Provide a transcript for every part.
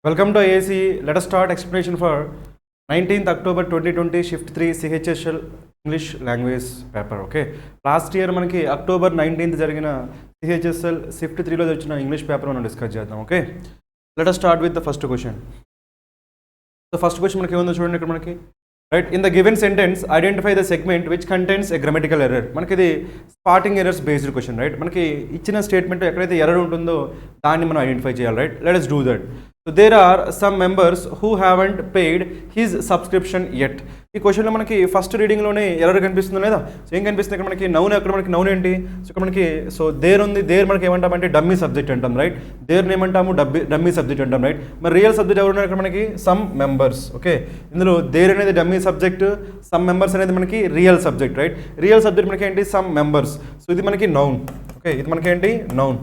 Welcome to IAC. Let us start explanation for 19th October 2020 Shift 3 CHSL English Language Paper. Okay. Last year మనకి October 19th జరిగిన CHSL Shift 3లో వచ్చిన English paper మనం discuss చేద్దాం. Okay. Let us start with the first question. So first question మనకి ఏముందో చూడండి ఇక్కడ మనకి. Right, in the given sentence identify the segment which contains a grammatical error. మనకి ఇది spotting errors based question. Right, మనకి ఇచ్చిన స్టేట్మెంట్ ఎక్కడైతే ఎర్రర్ ఉంటుందో దాన్ని మనం ఐడెంటిఫై చేయాలి. Right, let us do that. So there are some members who haven't paid his subscription yet. ఈ క్వశ్చన్లో మనకి ఫస్ట్ రీడింగ్లోనే ఎర్రర్ కనిపిస్తుంది లేదా? సో ఏం కనిపిస్తుంది ఇక్కడ మనకి? నౌన్. అక్కడ మనకి నౌన్ ఏంటి? సో ఇక్కడ మనకి దేర్ ఉంది. దేర్ మనకి ఏమంటామంటే డమ్మీ సబ్జెక్ట్ అంటాం. రైట్, దేర్ని ఏమంటాము? డమ్మీ సబ్జెక్ట్ అంటాం. రైట్, మరి రియల్ సబ్జెక్ట్ ఎవరు ఉన్నారు ఇక్కడ మనకి? Some members. ఓకే, ఇందులో దేర్ అనేది డమ్మీ సబ్జెక్ట్, సమ్ మెంబర్స్ అనేది మనకి real subject. Right, real subject మనకి ఏంటి? Some members. సో ఇది మనకి నౌన్. ఓకే, ఇది మనకి ఏంటి? నౌన్.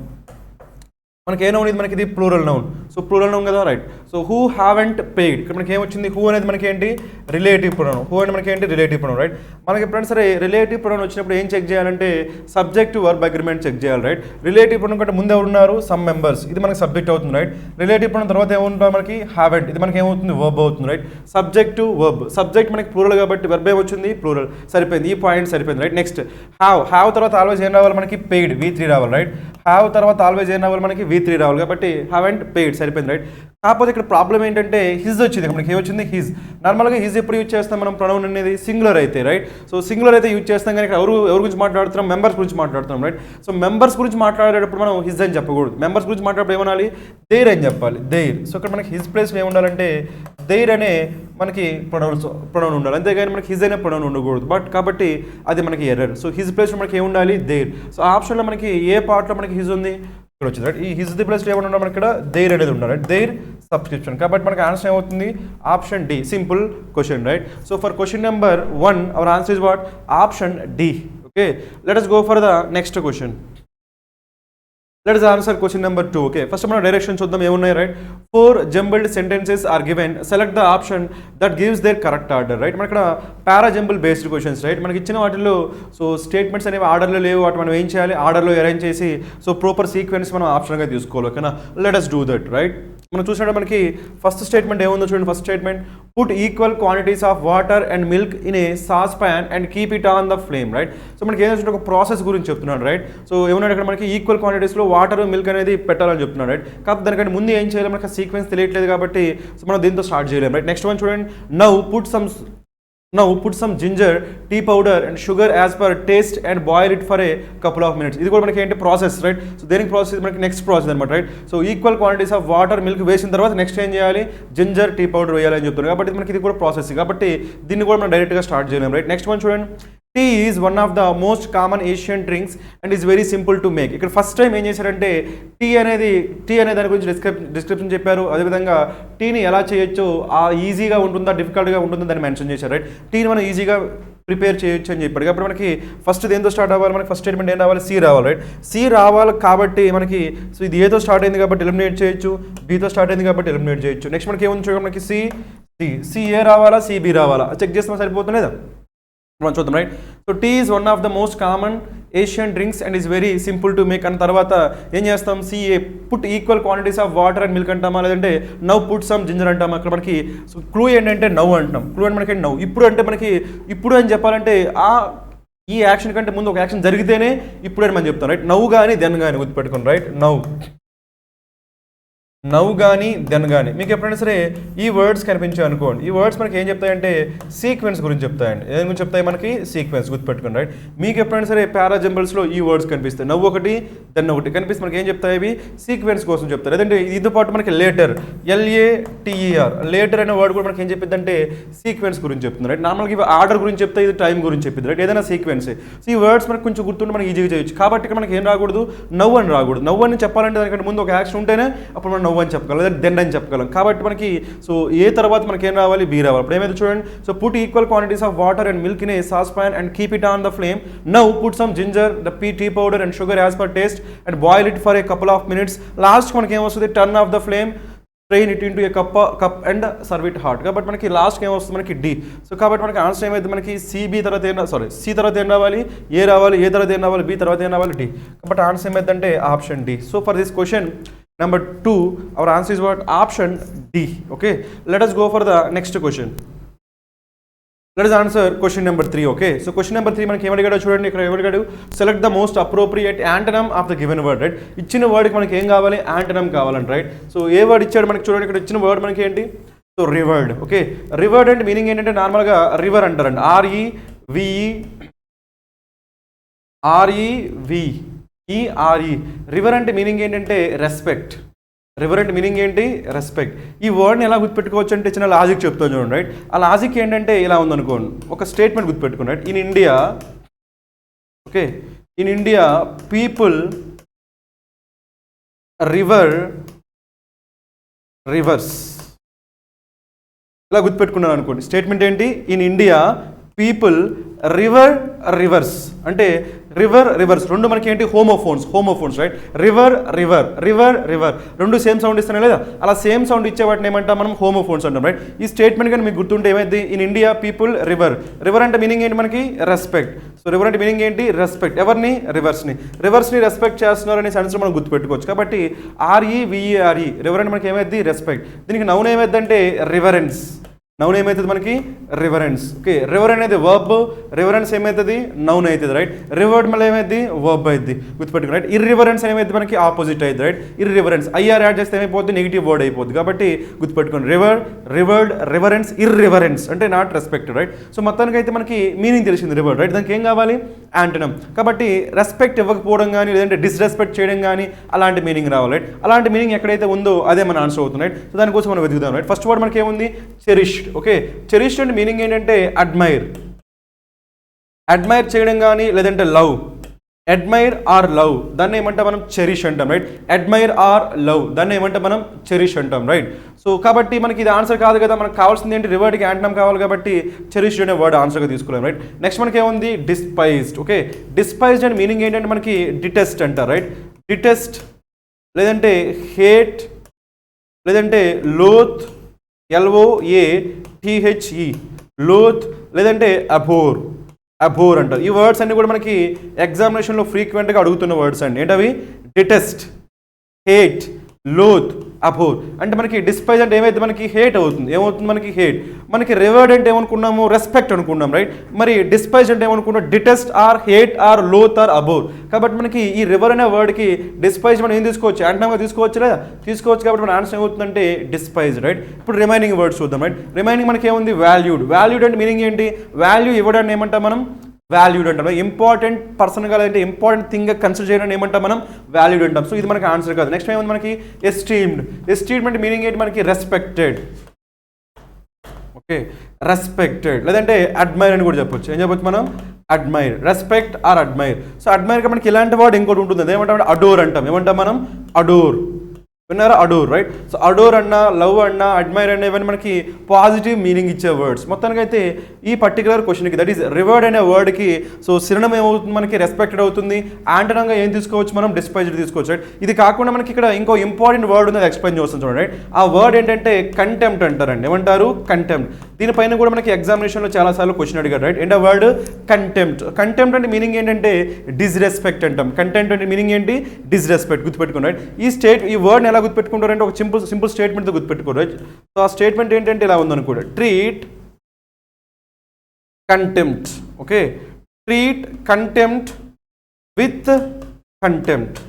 మనకి ఏ నౌన్? ఇది మనకి ఇది plural noun. So plural noun కదా. Right, so who haven't paid, ఇక్కడ మనకి ఏమొచ్చింది? హూ అనేది మనకి ఏంటి? Relative pronoun. హూ అనేది మనకి ఏంటి? Relative pronoun. రైట్, మనకి ఎప్పుడైనా సరే రిలేటివ్ ప్రొనౌన్ వచ్చినప్పుడు ఏం చెక్ చేయాలంటే సబ్జెక్ట్ వర్బ్ అగ్రిమెంట్ చెక్ చేయాలి. రైట్, రిలేటివ్ ప్రొనౌన్ కంటే ముందు ఎవరు ఉన్నారు? Some members. ఇది మనకి సబ్జెక్ట్ అవుతుంది. రైట్, రిలేటివ్ ప్రొనౌన్ తర్వాత ఏముంటుంది మనకి? హ్యావెంట్. ఇది మనకి ఏమవుతుంది? వర్బ్ అవుతుంది. Right, subject verb. సబ్జెక్ట్ మనకి ప్లూరల్ కాబట్టి వర్బ్ ఏమొచ్చింది? ప్లూరల్. సరిపోయింది, ఈ పాయింట్ సరిపోయింది. రైట్, నెక్స్ట్ హ్యావ్ తర్వాత ఆల్వేజ్ ఏం రావాలి మనకి? పెయిడ్. V3 రావాలి. రైట్, హ్యావ్ తర్వాత ఆల్వేజ్ ఏం రావాలి మనకి? V3 రావాలి కాబట్టి హ్యావెంట్ పెయిడ్. సరిపోయింది. రైట్, కాకపోతే ఇక్కడ ప్రాబ్లం ఏంటంటే హిజ్ వచ్చింది. మనకి ఏమొచ్చింది? హిజ్. నార్మల్గా హిజ్ ఎప్పుడు యూజ్ చేస్తాం మనం? ప్రొనౌన్ అనేది సింగులర్ అయితే. రైట్, సో సింగులర్ అయితే యూజ్ చేస్తాం కానీ ఇక్కడ ఎవరి గురించి మాట్లాడుతున్నాం? మెంబర్స్ గురించి మాట్లాడుతున్నాం. రైట్, సో మెంబర్స్ గురించి మాట్లాడేటప్పుడు మనం హిజ్ అని చెప్పకూడదు. మెంబర్స్ గురించి మాట్లాడేటప్పుడు ఏమనాలి? దేర్ అని చెప్పాలి. దేర్. సో ఇక్కడ మనకి హిజ్ ప్లేస్లో ఏముండాలంటే దేర్ అనే మనకి ప్రొనౌన్ ఉండాలి, అంతేగాని మనకి హిజ్ అనే ప్రొనౌన్ ఉండకూడదు. బట్ కాబట్టి అది మనకి ఎర్రర్. సో హిజ్ ప్లేస్లో మనకి ఏముండాలి? దేర్. సో ఆప్షన్లో మనకి ఏ పార్ట్లో మనకి హిజ్ ఉంది? ఇక్కడ వచ్చింది. రైట్, ఈ హిజ్ ది ప్లేస్లో ఏమన్నా ఉండాలి మనకి? ఇక్కడ దేర్ అనేది ఉండాలి. Right, there subscription. కాబట్టి మనకి ఆన్సర్ ఏమవుతుంది? Option D. Simple question. Right, so for question number 1 our answer is what? Option D. Okay, let us go for the next question. Let us answer question number 2. Okay, first మనం direction చూద్దాం ఏమున్నాయి. Right, 4 jumbled sentences are given. Select the option that gives their correct order. Right, మనకి ఇక్కడ పారా jumble based questions. Right, మనకి ఇచ్చిన వాటిల్లో so statements అనేవి ఆర్డర్లో లేవు, వాటి మనం ఏం చేయాలి? ఆర్డర్లో అరేంజ్ చేసి సో ప్రాపర్ సీక్వెన్స్ మనం ఆప్షన్గా తీసుకోవాలి. ఓకేనా, let us do that. Right, మనం చూసినట్టు మనకి ఫస్ట్ స్టేట్మెంట్ ఏముందో చూడండి. First statement, put equal quantities of water and milk in a saucepan and keep it on the flame. Right, so మనకి ఏదైనా ఒక ప్రాసెస్ గురించి చెప్తున్నాడు. రైట్, సో ఏమన్నాడు ఇక్కడ మనకి? ఈక్వల్ క్వాంటిటీస్లో వాటర్ మిల్క్ అనేది పెట్టాలని చెప్తున్నాడు. రైట్, కాకపోతే దానికంటే ముందు ఏం చేయాలి? మనకి సీక్వెన్స్ తెలియట్లేదు కాబట్టి సో మనం దీంతో స్టార్ట్ చేయలేము. రైట్, నెక్స్ట్ వన్ చూడండి. Now put some ginger, tea powder and sugar as per taste and boil it for a couple of minutes. ఇది కూడా మనకి ఏంటి? ప్రాసెస్. రైట్, సో దేనికి ప్రాసెస్? మనకి నెక్స్ట్ ప్రాసెస్ అనమాట. Right, so equal quantities of water milk వేసిన తర్వాత next ఏం చేయాలి? జింజర్ టీ పౌడర్ వేయాలని చెప్తున్నారు కాబట్టి మనకి ఇది కూడా ప్రాసెస్ కాబట్టి దీన్ని కూడా మనం డైరెక్ట్గా స్టార్ట్ చేయలేము. రైట్, నెక్స్ట్ వన్ చూడండి. Tea is one of the most common Asian drinks and is very simple to make. ఇక్కడ ఫస్ట్ టైం ఏం చేశారంటే టీ అనే దాని గురించి డిస్క్రిప్షన్ చెప్పారు. అదేవిధంగా టీని ఎలా చేయొచ్చు, ఈజీగా ఉంటుందా డిఫికల్ట్గా ఉంటుందా దాన్ని మెన్షన్ చేశారు. రైట్, టీని మనం ఈజీగా ప్రిపేర్ చేయొచ్చు అని చెప్పాడు. కాబట్టి మనకి ఫస్ట్ దేంతో స్టార్ట్ అవ్వాలి? మనకి ఫస్ట్ స్టేట్మెంట్ ఏం రావాలి? సి రావాలి. రైట్, సి రావాలి కాబట్టి మనకి సో ఇది ఏతో స్టార్ట్ అయింది కాబట్టి ఎలిమినేట్ చేయొచ్చు, బీతో స్టార్ట్ అయింది కాబట్టి ఎలిమినేట్ చేయొచ్చు. నెక్స్ట్ మనకి ఏముంది చూడండి, మనకి సి ఏ రావాలా, సిబి రావాలా? చెక్ చేస్తే సరిపోతుంది లేదా? మనం చూద్దాం. Right, so tea is one of the most common Asian drinks and is very simple to make అన్న తర్వాత ఏం చేస్తాం? సిఏ put equal quantities of water and milk అంటామా, లేదంటే నవ్ పుట్ సమ్ జింజర్ అంటామా? అక్కడ మనకి సో క్లూ ఏంటంటే నవ్ అంటాం. క్లూ అంటే మనకి నవ్. ఇప్పుడు అంటే మనకి ఇప్పుడు అని చెప్పాలంటే ఈ యాక్షన్ కంటే ముందు ఒక యాక్షన్ జరిగితేనే ఇప్పుడు అని మనం చెప్తాం. రైట్, నవ్వు కానీ దెన్ కానీ గుర్తుపెట్టుకోండి. రైట్, నవ్వు కానీ దెన్ కానీ మీకు ఎప్పుడైనా సరే ఈ వర్డ్స్ కనిపించాయి అనుకోండి, ఈ వర్డ్స్ మనకి ఏం చెప్తాయంటే సీక్వెన్స్ గురించి చెప్తాయండి. ఏం గురించి చెప్తాయి? మనకి సీక్వెన్స్. గుర్తుపెట్టుకోండి. రైట్, మీకు ఎప్పుడైనా సరే పారా జంబుల్స్లో ఈ వర్డ్స్ కనిపిస్తాయి. నవ్వు ఒకటి దెన్ ఒకటి కనిపిస్తే మనకి ఏం చెప్తాయి? ఇవి సీక్వెన్స్ కోసం చెప్తారు. లేదంటే దీంతో పాటు మనకి లేటర్, LATER, లేటర్ అనే వర్డ్ కూడా మనకి ఏం చెప్పింది అంటే సీక్వెన్స్ గురించి చెప్తుంది. రైట్, నార్మల్గా ఇవి ఆర్డర్ గురించి చెప్తాయి, ఇది టైం గురించి చెప్పింది. రైట్, ఏదైనా సీక్వెన్స్. సో ఈ వర్డ్స్ మనకు కొంచెం గుర్తుంటే మనం ఈజీగా చేయొచ్చు. కాబట్టి ఇక్కడ మనకి ఏం రాకూడదు? నవ్వు అని రాకూడదు. నవ్వు అని చెప్పాలంటే దానికంటే ముందు ఒక యాక్షన్ ఉంటేనే అప్పుడు మనం నవ్వు అని చెప్పగలం, లేదా దెన్ అని చెప్పగలం. కాబట్టి మనకి సో ఏ తర్వాత మనకి ఏం రావాలి? బి రావాలి. ఇప్పుడు ఏమైతే చూడండి. So put equal quantities of water and milk in a saucepan and keep it on the flame. Now put some ginger, tea powder and sugar as per taste and boil it for a couple of minutes. Last మనకి ఏమొస్తుంది? Turn off the flame, strain it into a cup and serve it hot. కాబట్టి మనకి లాస్ట్కి ఏమొస్తుంది? మనకి D. So కాబట్టి మనకి answer ఏమైతే మనకి సిబి తర్వాత సి తర్వాత ఏం రావాలి? ఏ రావాలి. ఏ తర్వాత ఏం రావాలి? బి తర్వాత ఏం రావాలి? డి. కాబట్టి ఆన్సర్ ఏమైందంటే option D. So for this question Number 2, our answer is what? Option D. Okay, let us go for the next question. Let us answer question number 3. Okay, so question number 3 మనకి ఏమడిగాడో చూడండి. ఇక్కడ ఏమడిగాడు? Select the most appropriate antonym of the given word. Right, ఇచ్చిన వర్డ్కి మనకి ఏం కావాలి? యాంటనమ్ కావాలంట. రైట్, సో ఏ వర్డ్ ఇచ్చాడు మనకి చూడండి. ఇక్కడ ఇచ్చిన వర్డ్ మనకి ఏంటి? సో రివర్డ్. ఓకే, రివర్డ్ అంటే మీనింగ్ ఏంటంటే నార్మల్గా రివర్ అంటారండి. REVERE. రివర్ అంటే మీనింగ్ ఏంటంటే రెస్పెక్ట్. రివర్ అంటే మీనింగ్ ఏంటి? రెస్పెక్ట్. ఈ వర్డ్ని ఎలా గుర్తుపెట్టుకోవచ్చు అంటే చిన్న లాజిక్ చెప్తాను చూడండి. రైట్, ఆ లాజిక్ ఏంటంటే ఇలా ఉందనుకోండి. ఒక స్టేట్మెంట్ గుర్తుపెట్టుకోండి. Right, in India, okay, in India people reverse. ఇలా గుర్తుపెట్టుకున్నాను అనుకోండి. స్టేట్మెంట్ ఏంటి? ఇన్ ఇండియా పీపుల్ రివర్స్ అంటే రివర్స్ రెండు మనకి ఏంటి? హోమోఫోన్స్. రైట్, రివర్ రెండు సేమ్ సౌండ్ ఇస్తున్నాయి లేదా? అలా సేమ్ సౌండ్ ఇచ్చే వాటిని ఏమంటాం మనం? హోమోఫోన్స్ అంటాం. రైట్, ఈ స్టేట్మెంట్ కానీ మీకు గుర్తుంటే ఏమైంది? ఇన్ ఇండియా పీపుల్ రివర్ అంటే మీనింగ్ ఏంటి మనకి? రెస్పెక్ట్. సో రివర్ అంటే మీనింగ్ ఏంటి? రెస్పెక్ట్. ఎవరిని? రివర్స్ని రెస్పెక్ట్ చేస్తున్నారు అనే సెన్స్ మనం గుర్తుపెట్టుకోవచ్చు. కాబట్టి REVERE రివర్ అంటే మనకి ఏమైంది? రెస్పెక్ట్. దీనికి నౌన్ ఏమైంది అంటే రివరెన్స్. నౌన్ ఏమవుతుంది మనకి? రివరెన్స్. ఓకే, రివర్ అనేది వర్బ్, రివరెన్స్ ఏమవుతుంది? నౌన్ అవుతుంది. రైట్, రివర్డ్ మళ్ళీ ఏమైంది? వర్బ్ అయింది. గుర్తుపెట్టుకుని. రైట్, ఇర్రివరెన్స్ ఏమైంది మనకి? ఆపోజిట్ అయింది. రైట్, ఇర్రివరెన్స్. IR యాడ్ చేస్తే ఏమైపోతుంది? నెగిటివ్ వర్డ్ అయిపోద్ది. కాబట్టి గుర్తుపెట్టుకోండి, రివరెన్స్, ఇర్రివరెన్స్ అంటే నాట్ రెస్పెక్టెడ్. రైట్, సో మొత్తానికి అయితే మనకి మీనింగ్ తెలిసింది రివర్డ్. రైట్, దానికి ఏం కావాలి? యాంటనమ్. కాబట్టి రెస్పెక్ట్ ఇవ్వకపోవడం కానీ లేదంటే డిస్రెస్పెక్ట్ చేయడం కానీ అలాంటి మీనింగ్ రావాలి. రైట్, అలాంటి మీనింగ్ ఎక్కడైతే ఉందో అదే మన ఆన్సర్ అవుతుంది. రైట్, సో దానికోసం మనం వెతుకుదాం. రైట్, ఫస్ట్ వర్డ్ మనకి ఏముంది? చెరిష్డ్. ఓకే, చెరిష్డ్ అంటే మీనింగ్ ఏంటంటే అడ్మైర్ చేయడం కానీ లేదంటే లవ్. అడ్మైర్ ఆర్ లవ్ దాన్ని ఏమంటాం మనం? చెరిష్ అంటాం. రైట్, అడ్మైర్ ఆర్ లవ్ దాన్ని ఏమంటాం మనం? చెరిష్ అంటాం. రైట్, సో కాబట్టి మనకి ఇది ఆన్సర్ కాదు కదా. మనకు కావాల్సింది ఏంటి? రివర్డ్కి యాంటనమ్ కావాలి. కాబట్టి చెరిష్డ్ అనే వర్డ్ ఆన్సర్గా తీసుకోలేం. రైట్, నెక్స్ట్ మనకి ఏముంది? డిస్పైజ్డ్. ఓకే, డిస్పైజ్డ్ అంటే మీనింగ్ ఏంటంటే మనకి డిటెస్ట్ అంటారు. రైట్, డిటెస్ట్ లేదంటే హేట్ లేదంటే లోత్, LOATHE లోత్ లేదంటే అబోర్ అంటారు. ఈ వర్డ్స్ అన్ని కూడా మనకి ఎగ్జామినేషన్లో ఫ్రీక్వెంట్గా అడుగుతున్న వర్డ్స్ అండి. ఏంటవి? Detest, hate, లోత్, abhor. అంటే మనకి డిస్పైజ్ అంటే ఏమైతే మనకి? హేట్ అవుతుంది. ఏమవుతుంది మనకి? హేట్. మనకి రివర్డ్ అంటే ఏమనుకున్నాము? రెస్పెక్ట్ అనుకున్నాం. రైట్, మరి డిస్పైజ్ అంటే ఏమనుకున్నాం? Detest or hate or loathe or abhor. కాబట్టి మనకి ఈ రివర్ అనే వర్డ్కి డిస్పైజ్ మనం ఏం తీసుకోవచ్చు? యాంటనమ్గా తీసుకోవచ్చు లేదా? తీసుకోవచ్చు. కాబట్టి మన ఆన్సర్ ఏమవుతుందంటే డిస్పైజ్. రైట్, ఇప్పుడు రిమైనింగ్ వర్డ్స్ చూద్దాం. రైట్, రిమైనింగ్ మనకి ఏముంది? వాల్యూడ్ అంటే మీనింగ్ ఏంటి? వాల్యూ ఇవ్వడాన్ని ఏమంటాం మనం? వాల్యూడ్ అంటాం. ఇంపార్టెంట్ పర్సన్గా లేదంటే ఇంపార్టెంట్ థింగ్గా కన్సిడర్ చేయడం ఏమంటాం మనం? వాల్యూడ్ అంటాం. సో ఇది మనకి ఆన్సర్ కాదు. నెక్స్ట్ ఏముంది మనకి? ఎస్టీమ్డ్ అంటే మీనింగ్ ఏంటి మనకి? రెస్పెక్టెడ్. ఓకే, రెస్పెక్టెడ్ లేదంటే అడ్మైర్ అని కూడా చెప్పొచ్చు. ఏం చెప్పొచ్చు మనం? Admire. Respect or admire. So అడ్మైర్గా మనకి ఇలాంటి వర్డ్ ఇంకోటి ఉంటుంది. ఏమంటాం? అడోర్ అంటాం. ఏమంటాం మనం? అడోర్. విన్నారా? అడోర్. రైట్, సో అడోర్ అన్నా, లవ్ అన్నా, అడ్మైర్ అన్నా ఇవన్నీ మనకి పాజిటివ్ మీనింగ్ ఇచ్చే వర్డ్స్. మొత్తానికి అయితే ఈ పర్టికులర్ క్వశ్చన్కి దట్ ఈస్ రివర్డ్ అనే వర్డ్కి సో సినోనిమ్ ఏమవుతుంది మనకి? రెస్పెక్టెడ్ అవుతుంది. యాంటనమ్గా ఏం తీసుకోవచ్చు మనం? డిస్పైజ్డ్ తీసుకోవచ్చు. రైట్, ఇది కాకుండా మనకి ఇక్కడ ఇంకో ఇంపార్టెంట్ వర్డ్ ఉంది, అది ఎక్స్ప్లెయిన్ చేస్తాను చూడండి. రైట్, ఆ వర్డ్ ఏంటంటే కంటెంప్ట్ అంటారండి. ఏమంటారు? కంటెంప్ట్. దీనిపైన కూడా మనకి ఎగ్జామినేషన్లో చాలాసార్లు క్వశ్చన్ అడిగారు. రైట్, ఏంటో వర్డ్? కంటెంప్ట్ అంటే మీనింగ్ ఏంటంటే డిస్రెస్పెక్ట్ అంటాం. కంటెంప్ట్ అంటే మీనింగ్ ఏంటి? డిస్రెస్పెక్ట్. గుర్తుపెట్టుకోండి. రైట్, ఈ వర్డ్ ఎలా గుర్తుపెట్టుకుంటారంటే ఒక సింపుల్ స్టేట్మెంట్తో గుర్తుపెట్టుకోరు. రైట్, సో ఆ స్టేట్మెంట్ ఏంటంటే ఇలా ఉందనుకోండి. Treat contempt. Okay, treat contempt with contempt.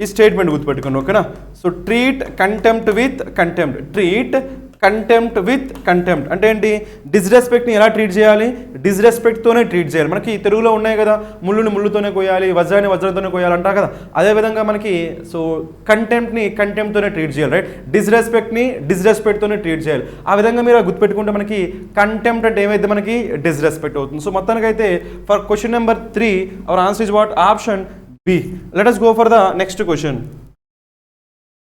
ఈ స్టేట్మెంట్ గుర్తుపెట్టుకోండి. ఓకేనా? So treat contempt with contempt. Treat contempt with contempt అంటే ఏంటి? డిస్రెస్పెక్ట్ని ఎలా ట్రీట్ చేయాలి? డిస్రెస్పెక్ట్తోనే ట్రీట్ చేయాలి. మనకి తెలుగులో ఉన్నాయి కదా, ముళ్ళుని ముళ్ళుతోనే కోయాలి, వజ్రాన్ని వజ్రంతోనే కోయాలి అంటారు కదా. అదేవిధంగా మనకి సో కంటెంప్ట్ని కంటెంప్ట్తోనే ట్రీట్ చేయాలి. రైట్, డిస్రెస్పెక్ట్ని డిస్రెస్పెక్ట్తోనే ట్రీట్ చేయాలి. ఆ విధంగా మీరు గుర్తుపెట్టుకుంటే మనకి కంటెంప్ట్ అంటే ఏమైతే మనకి? డిస్రెస్పెక్ట్ అవుతుంది. సో మొత్తానికి అయితే for question number 3 hour answer is what? Option B. Let us go for the next question.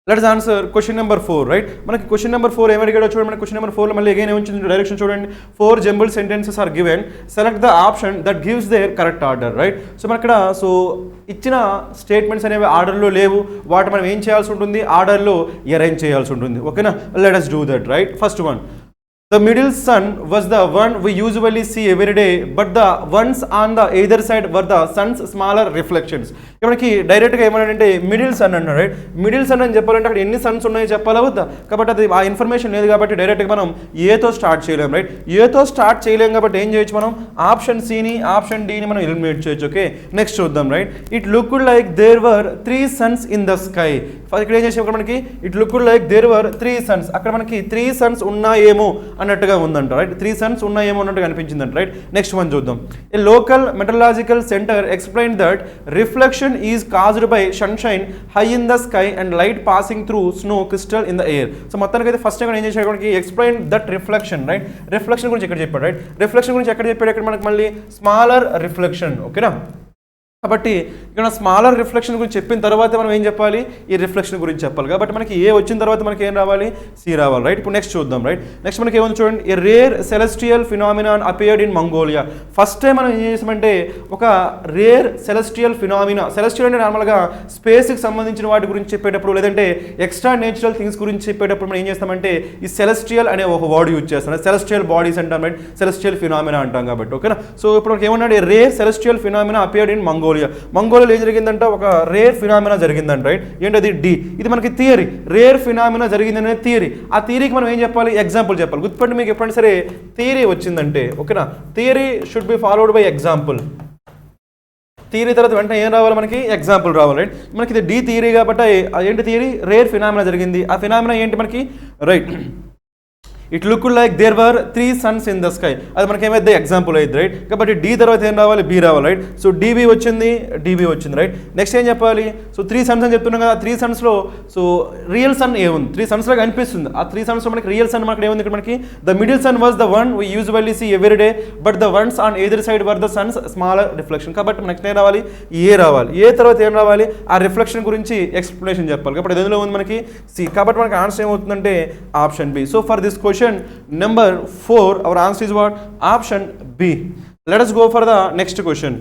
Let us answer question number 4. Right, మనకి క్వశ్చన్ నెంబర్ 4 ఏమి అడిగాడో చూడండి. మనకి క్వశ్చన్ నెంబర్ 4లో మళ్ళీ అగైన్ ఏమొచ్చింది? డైరెక్షన్ చూడండి. 4 jumbled sentences are given, select the option that gives their correct order. Right, so మన ఇక్కడ so ఇచ్చిన స్టేట్మెంట్స్ అనేవి ఆర్డర్లో లేవు. వాటి మనం ఏం చేయాల్సి ఉంటుంది? ఆర్డర్లో అరేంజ్ చేయాల్సి ఉంటుంది. ఓకేనా? Let us do that. Right, first one The middle sun was the one we usually see every day, but the ones on the either side were the sun's smaller reflections. మనకి డైరెక్ట్గా ఏమన్నాడంటే middle sun అన్నాడు, right? Middle sun అని చెప్పాలంటే అక్కడ ఎన్ని Sons ఉన్నాయో చెప్పాలా వద్దా? కాబట్టి అది ఆ ఇన్ఫర్మేషన్ లేదు కాబట్టి డైరెక్ట్గా మనం ఏతో స్టార్ట్ చేయలేం, రైట్? ఏతో స్టార్ట్ చేయలేం కాబట్టి ఏం చేయొచ్చు మనం? ఆప్షన్ సిని ఆప్షన్ డిని మనం ఎలిమినేట్ చేయొచ్చు. ఓకే, నెక్స్ట్ చూద్దాం, right? It looked like there were 3 suns in the sky. ఇక్కడ ఏం చేసాం మనకి? It looked like there were 3 suns. అక్కడ మనకి 3 సన్స్ ఉన్నాయేమో అన్నట్టుగా ఉందంట, రైట్? 3 సన్స్ ఉన్నాయేమో అన్నట్టుగా అనిపించిందంట, రైట్? నెక్స్ట్ వన్ చూద్దాం. A local meteorological centre explain that reflection is caused by sunshine high in the sky and light passing through snow crystal in the air. So మొత్తానికి అయితే first ఏం చేశాడు మనకి? Explain that reflection, right? Reflection గురించి ఎక్కడ చెప్పాడు, right? Reflection గురించి ఎక్కడ చెప్పాడు? ఇక్కడ మనకి మళ్ళీ స్మాలర్ రిఫ్లెక్షన్. ఓకేనా? కాబట్టి ఇక్కడ స్మాలర్ రిఫ్లెక్షన్ గురించి చెప్పిన తర్వాత మనం ఏం చెప్పాలి? ఈ రిఫ్లెక్షన్ గురించి చెప్పాలి. కాబట్టి మనకి ఏ వచ్చిన తర్వాత మనకి ఏం రావాలి? సి రావాలి, రైట్? ఇప్పుడు నెక్స్ట్ చూద్దాం, రైట్? నెక్స్ట్ మనకి ఏముంది చూడండి. A rare celestial phenomenon appeared in Mongolia. First time మనం ఏం చేసామంటే ఒక రేర్ సెలెస్టియల్ ఫినామినా, సెలెస్టియల్ అంటే నార్మల్గా స్పేస్కి సంబంధించిన వాటి గురించి చెప్పేటప్పుడు లేదంటే ఎక్స్ట్రా నేచురల్ థింగ్స్ గురించి చెప్పేటప్పుడు మనం ఏం చేస్తామంటే ఈ సెలెస్టియల్ అనే ఒక వర్డ్ యూజ్ చేస్తాం. సెలెస్టియల్ బాడీస్ అంటాం, రైట్? సెలెస్టియల్ ఫినామినా అంటాం కాబట్టి. ఓకేనా? సో ఇప్పుడు మనకి ఏమన్నాడు? Rare celestial phenomena appeared in Mongolia. మంగోలియాలో ఏం జరిగిందంట? ఒక రేర్ ఫినామినా జరిగిందంట, రైట్? ఏంటది? డి. ఇది మనకి థియరీ. రేర్ ఫినామినా జరిగిందనే థియరీ. ఆ థియరీకి మనం ఏం చెప్పాలి? ఎగ్జాంపుల్ చెప్పాలి. గుర్తుపెట్టి మీకు ఎప్పుడైనా సరే థియరీ వచ్చిందంటే, ఓకేనా, theory should be followed by example. Theory తర్వాత వెంటనే ఏం రావాలి? మనకి ఎగ్జాంపుల్ రావాలి, రైట్? మనకి ఇది డి థియరీ కాబట్టి ఏంటి థియరీ? రేర్ ఫినామినా జరిగింది. ఆ ఫినామినా ఏంటి మనకి? Right, it look like there were 3 suns in the sky. అది మనకి ఏమైతే ఎగ్జాంపుల్ అయింది, రైట్? కాబట్టి డి తర్వాత ఏం రావాలి? బి రావాలి, రైట్? సో డిబి వచ్చింది, డిబి వచ్చింది, రైట్? నెక్స్ట్ ఏం చెప్పాలి? సో 3 సన్స్ అని చెప్తున్నాం కదా, 3 సన్స్లో సో రియల్ సన్ ఏముంది? 3 సన్స్ లాగా అనిపిస్తుంది. ఆ 3 సన్స్లో మనకి రియల్ సన్ మనకి ఏముంది? ఇక్కడ మనకి the middle sun was the one we usually see every day, but the ones on either side were the sun's smaller reflection. కాబట్టి నెక్స్ట్ ఏం రావాలి? ఏ రావాలి. ఏ తర్వాత ఏం రావాలి? ఆ రిఫ్లెక్షన్ గురించి ఎక్స్ప్లెనేషన్ చెప్పాలి. కాబట్టి ఎందులో ఉంది మనకి? సి. కాబట్టి మనకి ఆన్సర్ ఏమవుతుందంటే option B. So for this question number 4 our answer is what? Option B. Let us go for the next question.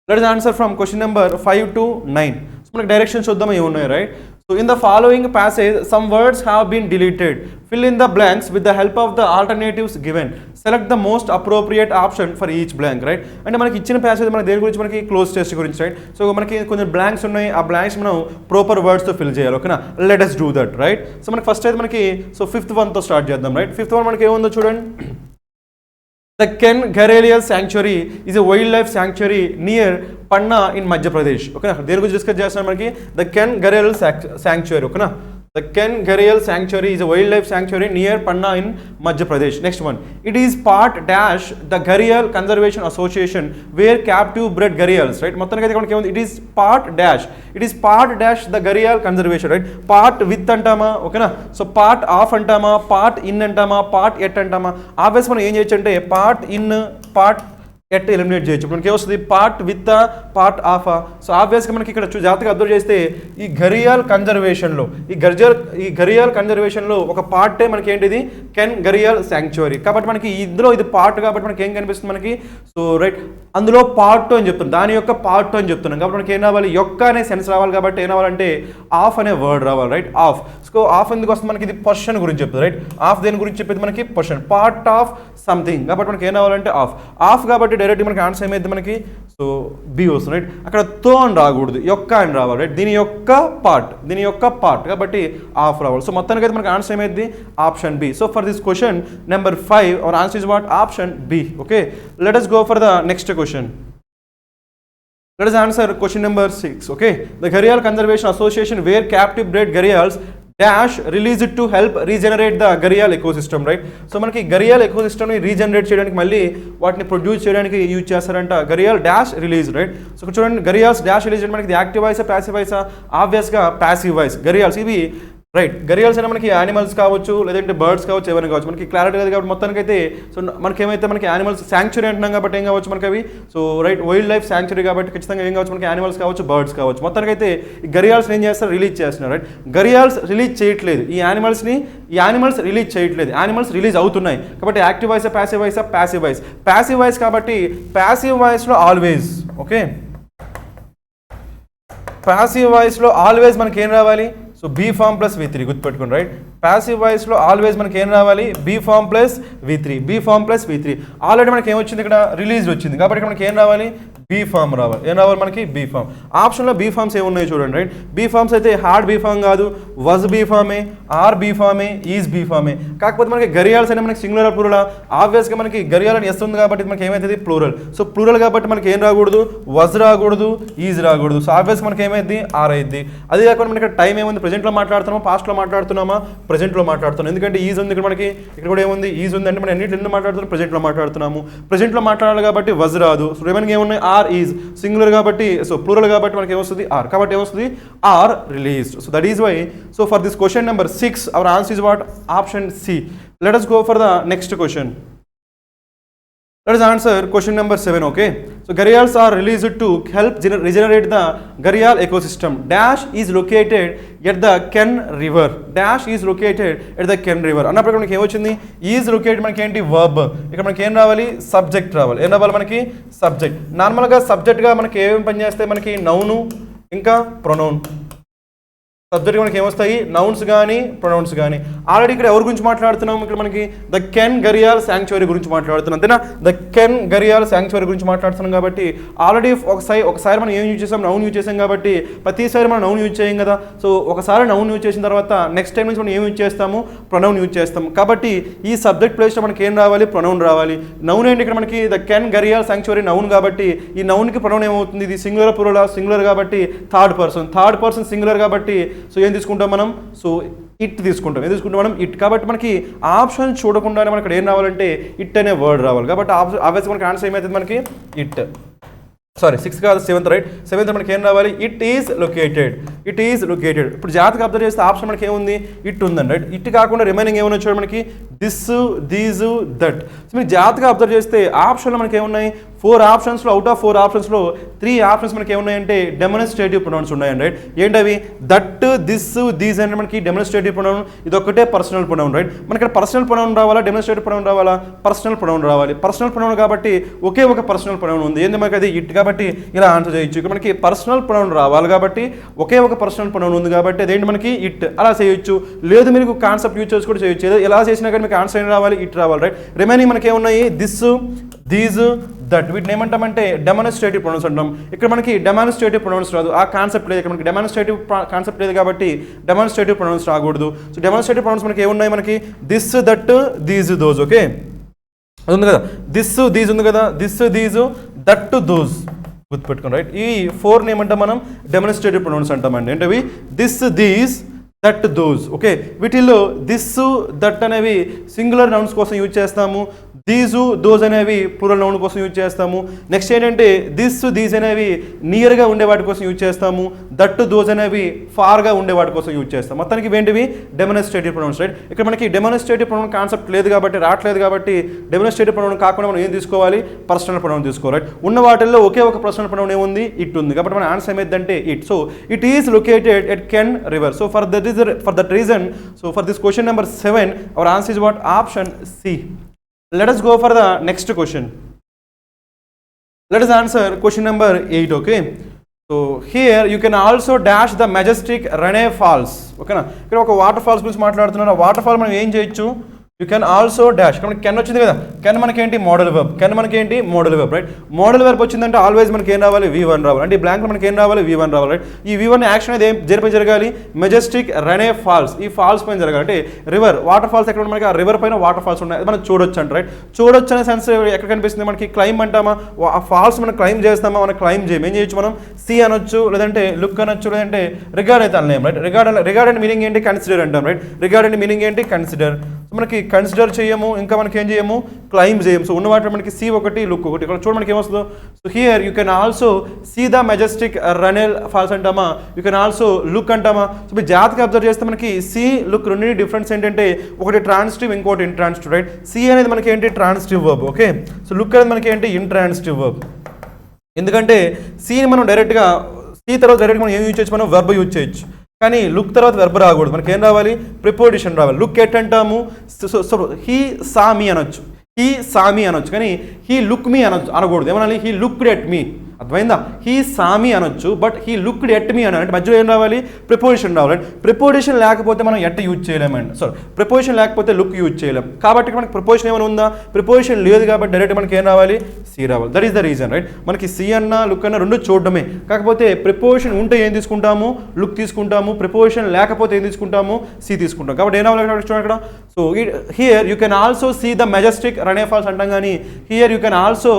Let us answer from question number 5 to 9. So మనకి direction చూద్దాం ఏమున్నాయి, right? So in the following passage some words have been deleted. Fill in the blanks with the help of the alternatives given. Select the most appropriate option for each blank, right? అంటే మనకి ఇచ్చిన passage మన దేని గురించి? మనకి cloze test గురించి, right? So మనకి కొంచెం బ్లాంక్స్ ఉన్నాయి. ఆ బ్లాంక్స్ మనం ప్రాపర్ వర్డ్స్తో ఫిల్ చేయాలి. ఓకేనా? Let us do that, right? So మనకి ఫస్ట్ అయితే మనకి సో 5th వన్తో స్టార్ట్ చేద్దాం, రైట్? 5th వన్ మనకి ఏముందో చూడండి. The Ken Gharial Sanctuary is a wildlife sanctuary near Panna in Madhya Pradesh. Okay, దేని గురించి డిస్కస్ చేస్తున్నాం మనకి? The Ken Gharial Sanctuary. ఓకేనా? The Ken Gharial Sanctuary is a wildlife sanctuary near Panna in Madhya Pradesh. Next one. It is part dash the Gharial Conservation Association where captive bred gharials, right? మొత్తానికి అయితే మనకి ఏముంది? It is part dash. It is part dash the Gharial Conservation, right? Part with అంటామా, ఓకేనా? So part of అంటామా, part in అంటామా, part at అంటామా? Obvious మనం ఏం చేయొచ్చు అంటే part in, part at eliminate చేయొచ్చు. మనకి ఏమొస్తుంది? Part with, part of. So ఆబ్వియస్గా మనకి ఇక్కడ జాగ్రత్తగా అబ్జర్వ్ చేస్తే ఈ ఘరియాల్ కన్జర్వేషన్లో ఈ ఘరియాల్ కన్జర్వేషన్లో ఒక పార్టే మనకి ఏంటిది? కెన్ ఘరియాల్ శాంక్చురీ. కాబట్టి మనకి ఇందులో ఇది పార్ట్ కాబట్టి మనకి ఏం కనిపిస్తుంది మనకి? సో రైట్, అందులో పార్ట్ అని చెప్తున్నాం, దాని యొక్క పార్ట్ అని చెప్తున్నాం కాబట్టి మనకి ఏం రావాలి? యొక్క అనే సెన్స్ రావాలి. కాబట్టి ఏం రావాలంటే ఆఫ్ అనే వర్డ్ రావాలి, రైట్? ఆఫ్. సో ఆఫ్ ఎందుకు వస్తుంది మనకి? ఇది పొజిషన్ గురించి చెప్తుంది, రైట్? ఆఫ్ దేని గురించి చెప్పేది మనకి? Position, part of something. కాబట్టి మనకి ఏం రావాలంటే ఆఫ్. ఆఫ్ కాబట్టి డైరెక్ట్ మనకి ఆన్సర్ ఏమైంది మనకి? సో బి వస్తుంది, రైట్? అక్కడ తో అని రాకూడదు, యొక్క అని రావాలి, రైట్? దీని యొక్క పార్ట్ కాబట్టి ఆఫ్ రావాలి. సో మొత్తానికి అయితే మనకి ఆన్సర్ ఏమైంది? Option B. So for this question number 5 our answer is what? Option B. Okay, let us go for the next question. Let us answer question number 6. Okay, the Gharial Conservation Association where captive bred gharials dash released to help regenerate the gharial ecosystem, right? So మనకి gharial ecosystem ని regenerate చేయడానికి మళ్ళీ వాటిని produce చేయడానికి use చేస్తారంట gharial dash release, right? So చూడండి, gharials dash release అంటే మనకి యాక్టివ్ వాయిస్, ప్యాసివ్ వాయిస్? ఆబ్వియస్గా ప్యాసివ్ వాయిస్. gharials ఇవి రైట్. gharials అంటే మనకి యానిమల్స్ కావచ్చు, లేదంటే బర్డ్స్ కావచ్చు, ఏమైనా కావచ్చు. మనకి క్లారిటీ లేదు కాబట్టి మొత్తానికి అయితే సో మనకి ఏమైతే మనకి యానిమల్స్ శాంక్చురీ అంటున్నాం కాబట్టి ఏం కావచ్చు మనకి అవి? So right, wild life sanctuary కాబట్టి ఖచ్చితంగా ఏం కావచ్చు మనకి? యానిమల్స్ కావచ్చు, బర్డ్స్ కావచ్చు. మొత్తానికి అయితే ఈ gharials ఏం చేస్తారు? రిలీజ్ చేస్తున్నారు, రైట్? gharials రిలీజ్ చేయట్లేదు ఈ యానిమల్స్ రిలీజ్ చేయట్లేదు, యానిమల్స్ రిలీజ్ అవుతున్నాయి. కాబట్టి active voice, passive voice? Passive voice కాబట్టి ప్యాసివ్ వాయిస్లో ఆల్వేస్, ఓకే, ప్యాసివ్ వాయిస్లో ఆల్వేస్ మనకి ఏం రావాలి? So be form plus V3 గుర్తుపెట్టుకోండి, రైట్? ప్యాసివ్ వాయిస్లో ఆల్వేస్ మనకి ఏం రావాలి be form plus V3, be form plus V3. Already మనకి ఏమొచ్చింది ఇక్కడ రిలీజ్ వచ్చింది కాబట్టి మనకి ఏం రావాలి బీ ఫామ్ రావాలి. ఏం రావాలి మనకి బీ ఫామ్. ఆప్షన్లో బీ ఫామ్స్ ఏమున్నాయి చూడండి రైట్. బీ ఫామ్స్ అయితే హార్డ్ బీ ఫామ్ కాదు, వజ్ బీ ఫామే, ఆర్ బీ ఫామే, ఈజ్ బీ ఫామే. కాకపోతే మనకి గరియాల్స్ అయినా మనకి సింగులర్ ప్లూరల్, ఆబ్వియస్గా మనకి గరియాలని వస్తుంది కాబట్టి మనకి ఏమవుతుంది ప్లూరల్. సో ప్లూరల్ కాబట్టి మనకి ఏం రాకూడదు వజ్ రాకూడదు, ఈజ్ రాకూడదు. సో ఆబ్వియస్గా మనకి ఏమైంది ఆర్ అయింది. అదే కాకుండా మనకి ఇక్కడ టైం ఏముంది ప్రెజెంట్లో మాట్లాడుతున్నామా పాస్ట్లో మాట్లాడుతున్నామా ప్రెజెంట్లో మాట్లాడుతున్నాం. ఎందుకంటే ఈజ్ ఉంది ఇక్కడ మనకి, ఇక్కడ కూడా ఏముంది ఈజ్ ఉంది అంటే మనం ఎన్నింటిలో మాట్లాడుతున్నాం ప్రెజెంట్లో మాట్లాడుతున్నాము. ప్రెజెంట్లో మాట్లాడాలి కాబట్టి వజ్ రాదు. సో రిమైనింగ్ ఏమున్నాయి ఆర్ ఈజ్, సింగులర్ కాబట్టి సో ప్లూరల్ కాబట్టి మనకి ఏమొస్తుంది ఆర్, కాబట్టి ఏమొస్తుంది are released. So that is why so for this question number 6 our answer is what option C. Let us go for the next question. Let us answer question number 7. Okay, so gharials are released to help regenerate the gharial ecosystem. Dash is located at the Ken River. Dash is located at the Ken River. అన్నప్పుడు మనకి ఏమొచ్చింది is located మనకి ఏంటి verb. ఇక్కడ మనకి ఏం రావాలి subject రావాలి. ఏం రావాలి మనకి సబ్జెక్ట్. నార్మల్గా సబ్జెక్ట్గా మనకి ఏమేమి పనిచేస్తాయి మనకి నౌను ఇంకా ప్రొనౌన్. సబ్జెక్ట్ మనకి ఏమొస్తాయి నౌన్స్ కానీ ప్రొనౌన్స్ కానీ. ఆల్రెడీ ఇక్కడ ఎవరి గురించి మాట్లాడుతున్నాం ఇక్కడ మనకి ద కెన్ గరియాల్ శాంక్చువరీ గురించి మాట్లాడుతున్నాం అంతేనా. ద కెన్ గరియాల్ శాంక్చువరీ గురించి మాట్లాడుతున్నాం కాబట్టి ఆల్రెడీ ఒకసారి మనం ఏం యూజ్ చేసాం నౌన్ యూజ్ చేసాం కాబట్టి ప్రతిసారి మనం నౌన్ యూజ్ చేయం కదా. సో ఒకసారి నౌన్ యూజ్ చేసిన తర్వాత నెక్స్ట్ టైం నుంచి మనం ఏం యూజ్ చేస్తాము ప్రొనౌన్ యూజ్ చేస్తాం. కాబట్టి ఈ సబ్జెక్ట్ ప్లేస్లో మనకి ఏం రావాలి ప్రొనౌన్ రావాలి. నౌన్ ఏంటి ఇక్కడ మనకి they can gharial sanctuary noun కాబట్టి ఈ నౌన్కి ప్రొనౌన్ ఏమవుతుంది ఇది సింగులర్ ప్లూరల్, సింగులర్ కాబట్టి థర్డ్ పర్సన్ సింగులర్ కాబట్టి సో ఏం తీసుకుంటాం మనం సో ఇట్ తీసుకుంటాం. ఏం తీసుకుంటాం మనం ఇట్. కాబట్టి మనకి ఆప్షన్ చూడకుండానే మనకి ఇక్కడ ఏం రావాలంటే ఇట్ అనే వర్డ్ రావాలి. కాబట్టి ఆబ్వియస్గా మనకి ఆన్సర్ ఏమవుతుంది మనకి ఇట్. సారీ 6 కాదు 7th రైట్. 7th మనకి ఏం రావాలి it is located. It is located. ఇప్పుడు జాగ్రత్తగా అబ్జర్వ్ చేస్తే ఆప్షన్ మనకి ఏముంది ఇట్ ఉందండి రైట్. ఇట్ కాకుండా రిమైనింగ్ ఏమైనా వచ్చాడు మనకి దిస్, దీస్, దట్. సో మీరు జాగ్రత్తగా అబ్జర్వ్ చేస్తే ఆప్షన్లో మనకి ఏమున్నాయి 4 ఆప్షన్స్లో అవుట్ ఆఫ్ 4 ఆప్షన్స్లో 3 ఆప్షన్స్ మనకి ఏమున్నాయంటే డెమోన్స్ట్రేటివ్ ప్రొనౌన్స్ ఉన్నాయండి రైట్. ఏంటవి దట్, దిస్, దీస్ అంటే మనకి డెమోన్స్ట్రేటివ్ ప్రొనౌన్. ఇది ఒకటే పర్సనల్ ప్రొనౌన్ రైట్. మనకి ఇక్కడ పర్సనల్ ప్రొనౌన్ రావాలా డెమోన్స్ట్రేటివ్ ప్రొనౌన్ రావాలా పర్సనల్ ప్రొనౌన్ రావాలి. పర్సనల్ ప్రొనౌన్ కాబట్టి ఒకే ఒక పర్సనల్ ప్రొనౌన్ ఉంది. ఏంది మనకి అది ఇట్ కాబట్టి ఇలా ఆన్సర్ చేయొచ్చు. ఇక్కడ మనకి పర్సనల్ ప్రొనౌన్ రావాలి కాబట్టి ఒకే ఒక పర్సనల్ ప్రొనౌన్ ఉంది కాబట్టి అదేంటి మనకి ఇట్ అలా చేయొచ్చు. లేదు మీరు కాన్సెప్ట్ యూజ్ చేసి కూడా చేయొచ్చు. ఎలా చేసినా కానీ మీకు ఆన్సర్ ఏం రావాలి ఇట్ రావాలి రైట్. రిమైనింగ్ మనకి ఏమున్నాయి దిస్, దీస్, దట్. వీటిని ఏమంటామంటే డెమాన్స్ట్రేటివ్ ప్రొనౌన్స్ అంటాం. ఇక్కడ మనకి డెమాన్స్ట్రేటివ్ ప్రొనౌన్స్ రాదు, ఆ కాన్సెప్ట్ లేదు. ఇక్కడ మనకి డెమాన్స్ట్రేటివ్ కాన్సెప్ట్ లేదు కాబట్టి డెమాన్స్ట్రేటివ్ ప్రొనౌన్స్ రాకూడదు. సో డెమాన్స్ట్రేటివ్ ప్రొనౌన్స్ మనకి ఏమున్నాయి మనకి this, that, these, those. Okay అది ఉంది కదా దిస్, దీస్ ఉంది కదా దిస్, దీస్, దట్, దోస్ గుర్తుపెట్టుకోండి రైట్. ఈ 4ని ఏమంటాం మనం డెమాన్స్ట్రేటివ్ ప్రొనౌన్స్ అంటామండి. ఏంటవి this, these, that, those. Okay వీటిల్లో దిస్, దట్ అనేవి సింగులర్ నౌన్స్ కోసం యూజ్ చేస్తాము. దీసు, దోస్ అనేవి ప్లూరల్ నౌన్ కోసం యూజ్ చేస్తాము. నెక్స్ట్ ఏంటంటే దిస్, దీస్ అనేవి నియర్గా ఉండే వాటి కోసం యూజ్ చేస్తాము. దట్, దోస్ అనేవి ఫార్గా ఉండే వాటి కోసం యూజ్ చేస్తాం. మొత్తానికి ఏంటివి డెమాన్స్ట్రేటివ్ ప్రొనౌన్స్ రైట్. ఇక్కడ మనకి డెమాన్స్ట్రేటివ్ ప్రొనౌన్ కాన్సెప్ట్ లేదు కాబట్టి రావట్లేదు కాబట్టి డెమాన్స్ట్రేటివ్ ప్రొనౌన్ కాకుండా మనం ఏం తీసుకోవాలి పర్సనల్ ప్రొనౌన్ తీసుకోవాలి రైట్. ఉన్న వాటిల్లో ఒకే ఒక పర్సనల్ ప్రొనౌన్ ఏముంది ఇట్ ఉంది కాబట్టి మన ఆన్సర్ ఏమైందంటే it. So it is located at Ken river. So for that reason so for this question number 7 our answer is what option C. Let us go for the next question. Let us answer question number 8. Okay, so here you can also dash the majestic Rene Falls. Okay na ఇక్కడ ఒక water falls గురించి మాట్లాడుతున్నారు. ఆ water fall మనం ఏం చేయొచ్చు you can also dash. ఇక్కడ can వచ్చింది కదా కెన్ మనకి ఏంటి మోడల్ వెబ్. కెన్ మనకి ఏంటి model web right. Model web వచ్చిందంటే ఆల్వేస్ మనకి ఏం రావాలి V1 రావాలి. అంటే ఈ బ్లాంక్ మనకి ఏం రావాలి V1 రావాలి రైట్. ఈ V1 యాక్షన్ అనేది ఏం జరగాలి మెజెస్టిక్ రెనే ఫాల్స్. ఈ ఫాల్స్ పైన జరగాలి. అంటే రివర్ వాటర్ ఫాల్స్ ఎక్కడ మనకి ఆ రివర్ పైన వాటర్ ఫాల్స్ ఉన్నాయి మనం చూడొచ్చు అంట రైట్. చూడొచ్చు అనే సెన్స్ ఎక్కడ కనిపిస్తుంది మనకి క్లైమ్ అంటామా ఆ ఫాల్స్ మనం క్లైమ్ చేస్తామా మనం క్లైమ్ చేయం. ఏం చేయొచ్చు మనం సి అనొచ్చు లేదంటే లుక్ అనొచ్చు లేదంటే రిగార్డ్ అయితే అనలేం రైట్. రిగార్డ్ అండ్ మీనింగ్ ఏంటి కన్సిడర్ అంటాం రైట్. రిగార్డ్ అండ్ మీనింగ్ ఏంటి కన్సిడర్. మనకి కన్సిడర్ చేయము ఇంకా మనకి ఏం చేయము క్లైమ్ చేయము. సో ఉన్న వాటిలో మనకి సి ఒకటి లుక్ ఒకటి. ఇక్కడ చూడ మనకి ఏమొస్తుందో so here you can also see the majestic Raneh falls అంటామా యూ కెన్ ఆల్సో లుక్ అంటామా. సో మీరు జాగ్రత్తగా అబ్జర్వ్ చేస్తే మనకి సి లుక్ రెండింటి డిఫరెన్స్ ఏంటంటే ఒకటి ట్రాన్సిటివ్ ఇంకోటి ఇంట్రాన్సిటివ్ రైట్. సి అనేది మనకి ఏంటి transitive verb. Okay so look అనేది మనకి ఏంటి ఇంట్రాన్సిటివ్ వర్బ్. ఎందుకంటే సిని మనం డైరెక్ట్గా సి తర్వాత డైరెక్ట్గా మనం ఏం యూజ్ చేయొచ్చు మనం వెర్బ్ యూజ్ చేయొచ్చు. కానీ లుక్ తర్వాత వెర్బ్ రాకూడదు మనకి ఏం రావాలి ప్రిపోజిషన్ రావాలి. లుక్ ఎట్ అంటాము సో హీ సా మీ అనొచ్చు హీ సా మీ అనొచ్చు కానీ హీ లుక్ మీ అనొచ్చు అనకూడదు. ఏమనాలి హీ లుక్డ్ ఎట్ మీ అర్థమైందా? హీ సామి అనొచ్చు, but he looked at me అని అంటే మధ్యలో ఏం రావాలి? ప్రిపోజిషన్ రావాలి. ప్రిపోజిషన్ లేకపోతే మనం ఎట్ యూజ్ చేయలేమండి. సారీ, ప్రిపోజిషన్ లేకపోతే లుక్ యూజ్ చేయలేం. కాబట్టి మనకి ప్రిపోజిషన్ ఏమైనా ఉందా? ప్రిపోజిషన్ లేదు కాబట్టి డైరెక్ట్ మనకి ఏం రావాలి? సి రావాలి. That is the reason, right? మనకి సి అన్న లుక్ అన్న రెండు చూడడమే. కాకపోతే ప్రిపోజిషన్ ఉంటే ఏం తీసుకుంటాము? లుక్ తీసుకుంటాము. ప్రిపోజిషన్ లేకపోతే ఏం తీసుకుంటాము? సి తీసుకుంటాం. కాబట్టి ఏం రావాలి చూడండి ఇక్కడ. So here you can also see the majestic Raneh falls అంటాం, కానీ here you can also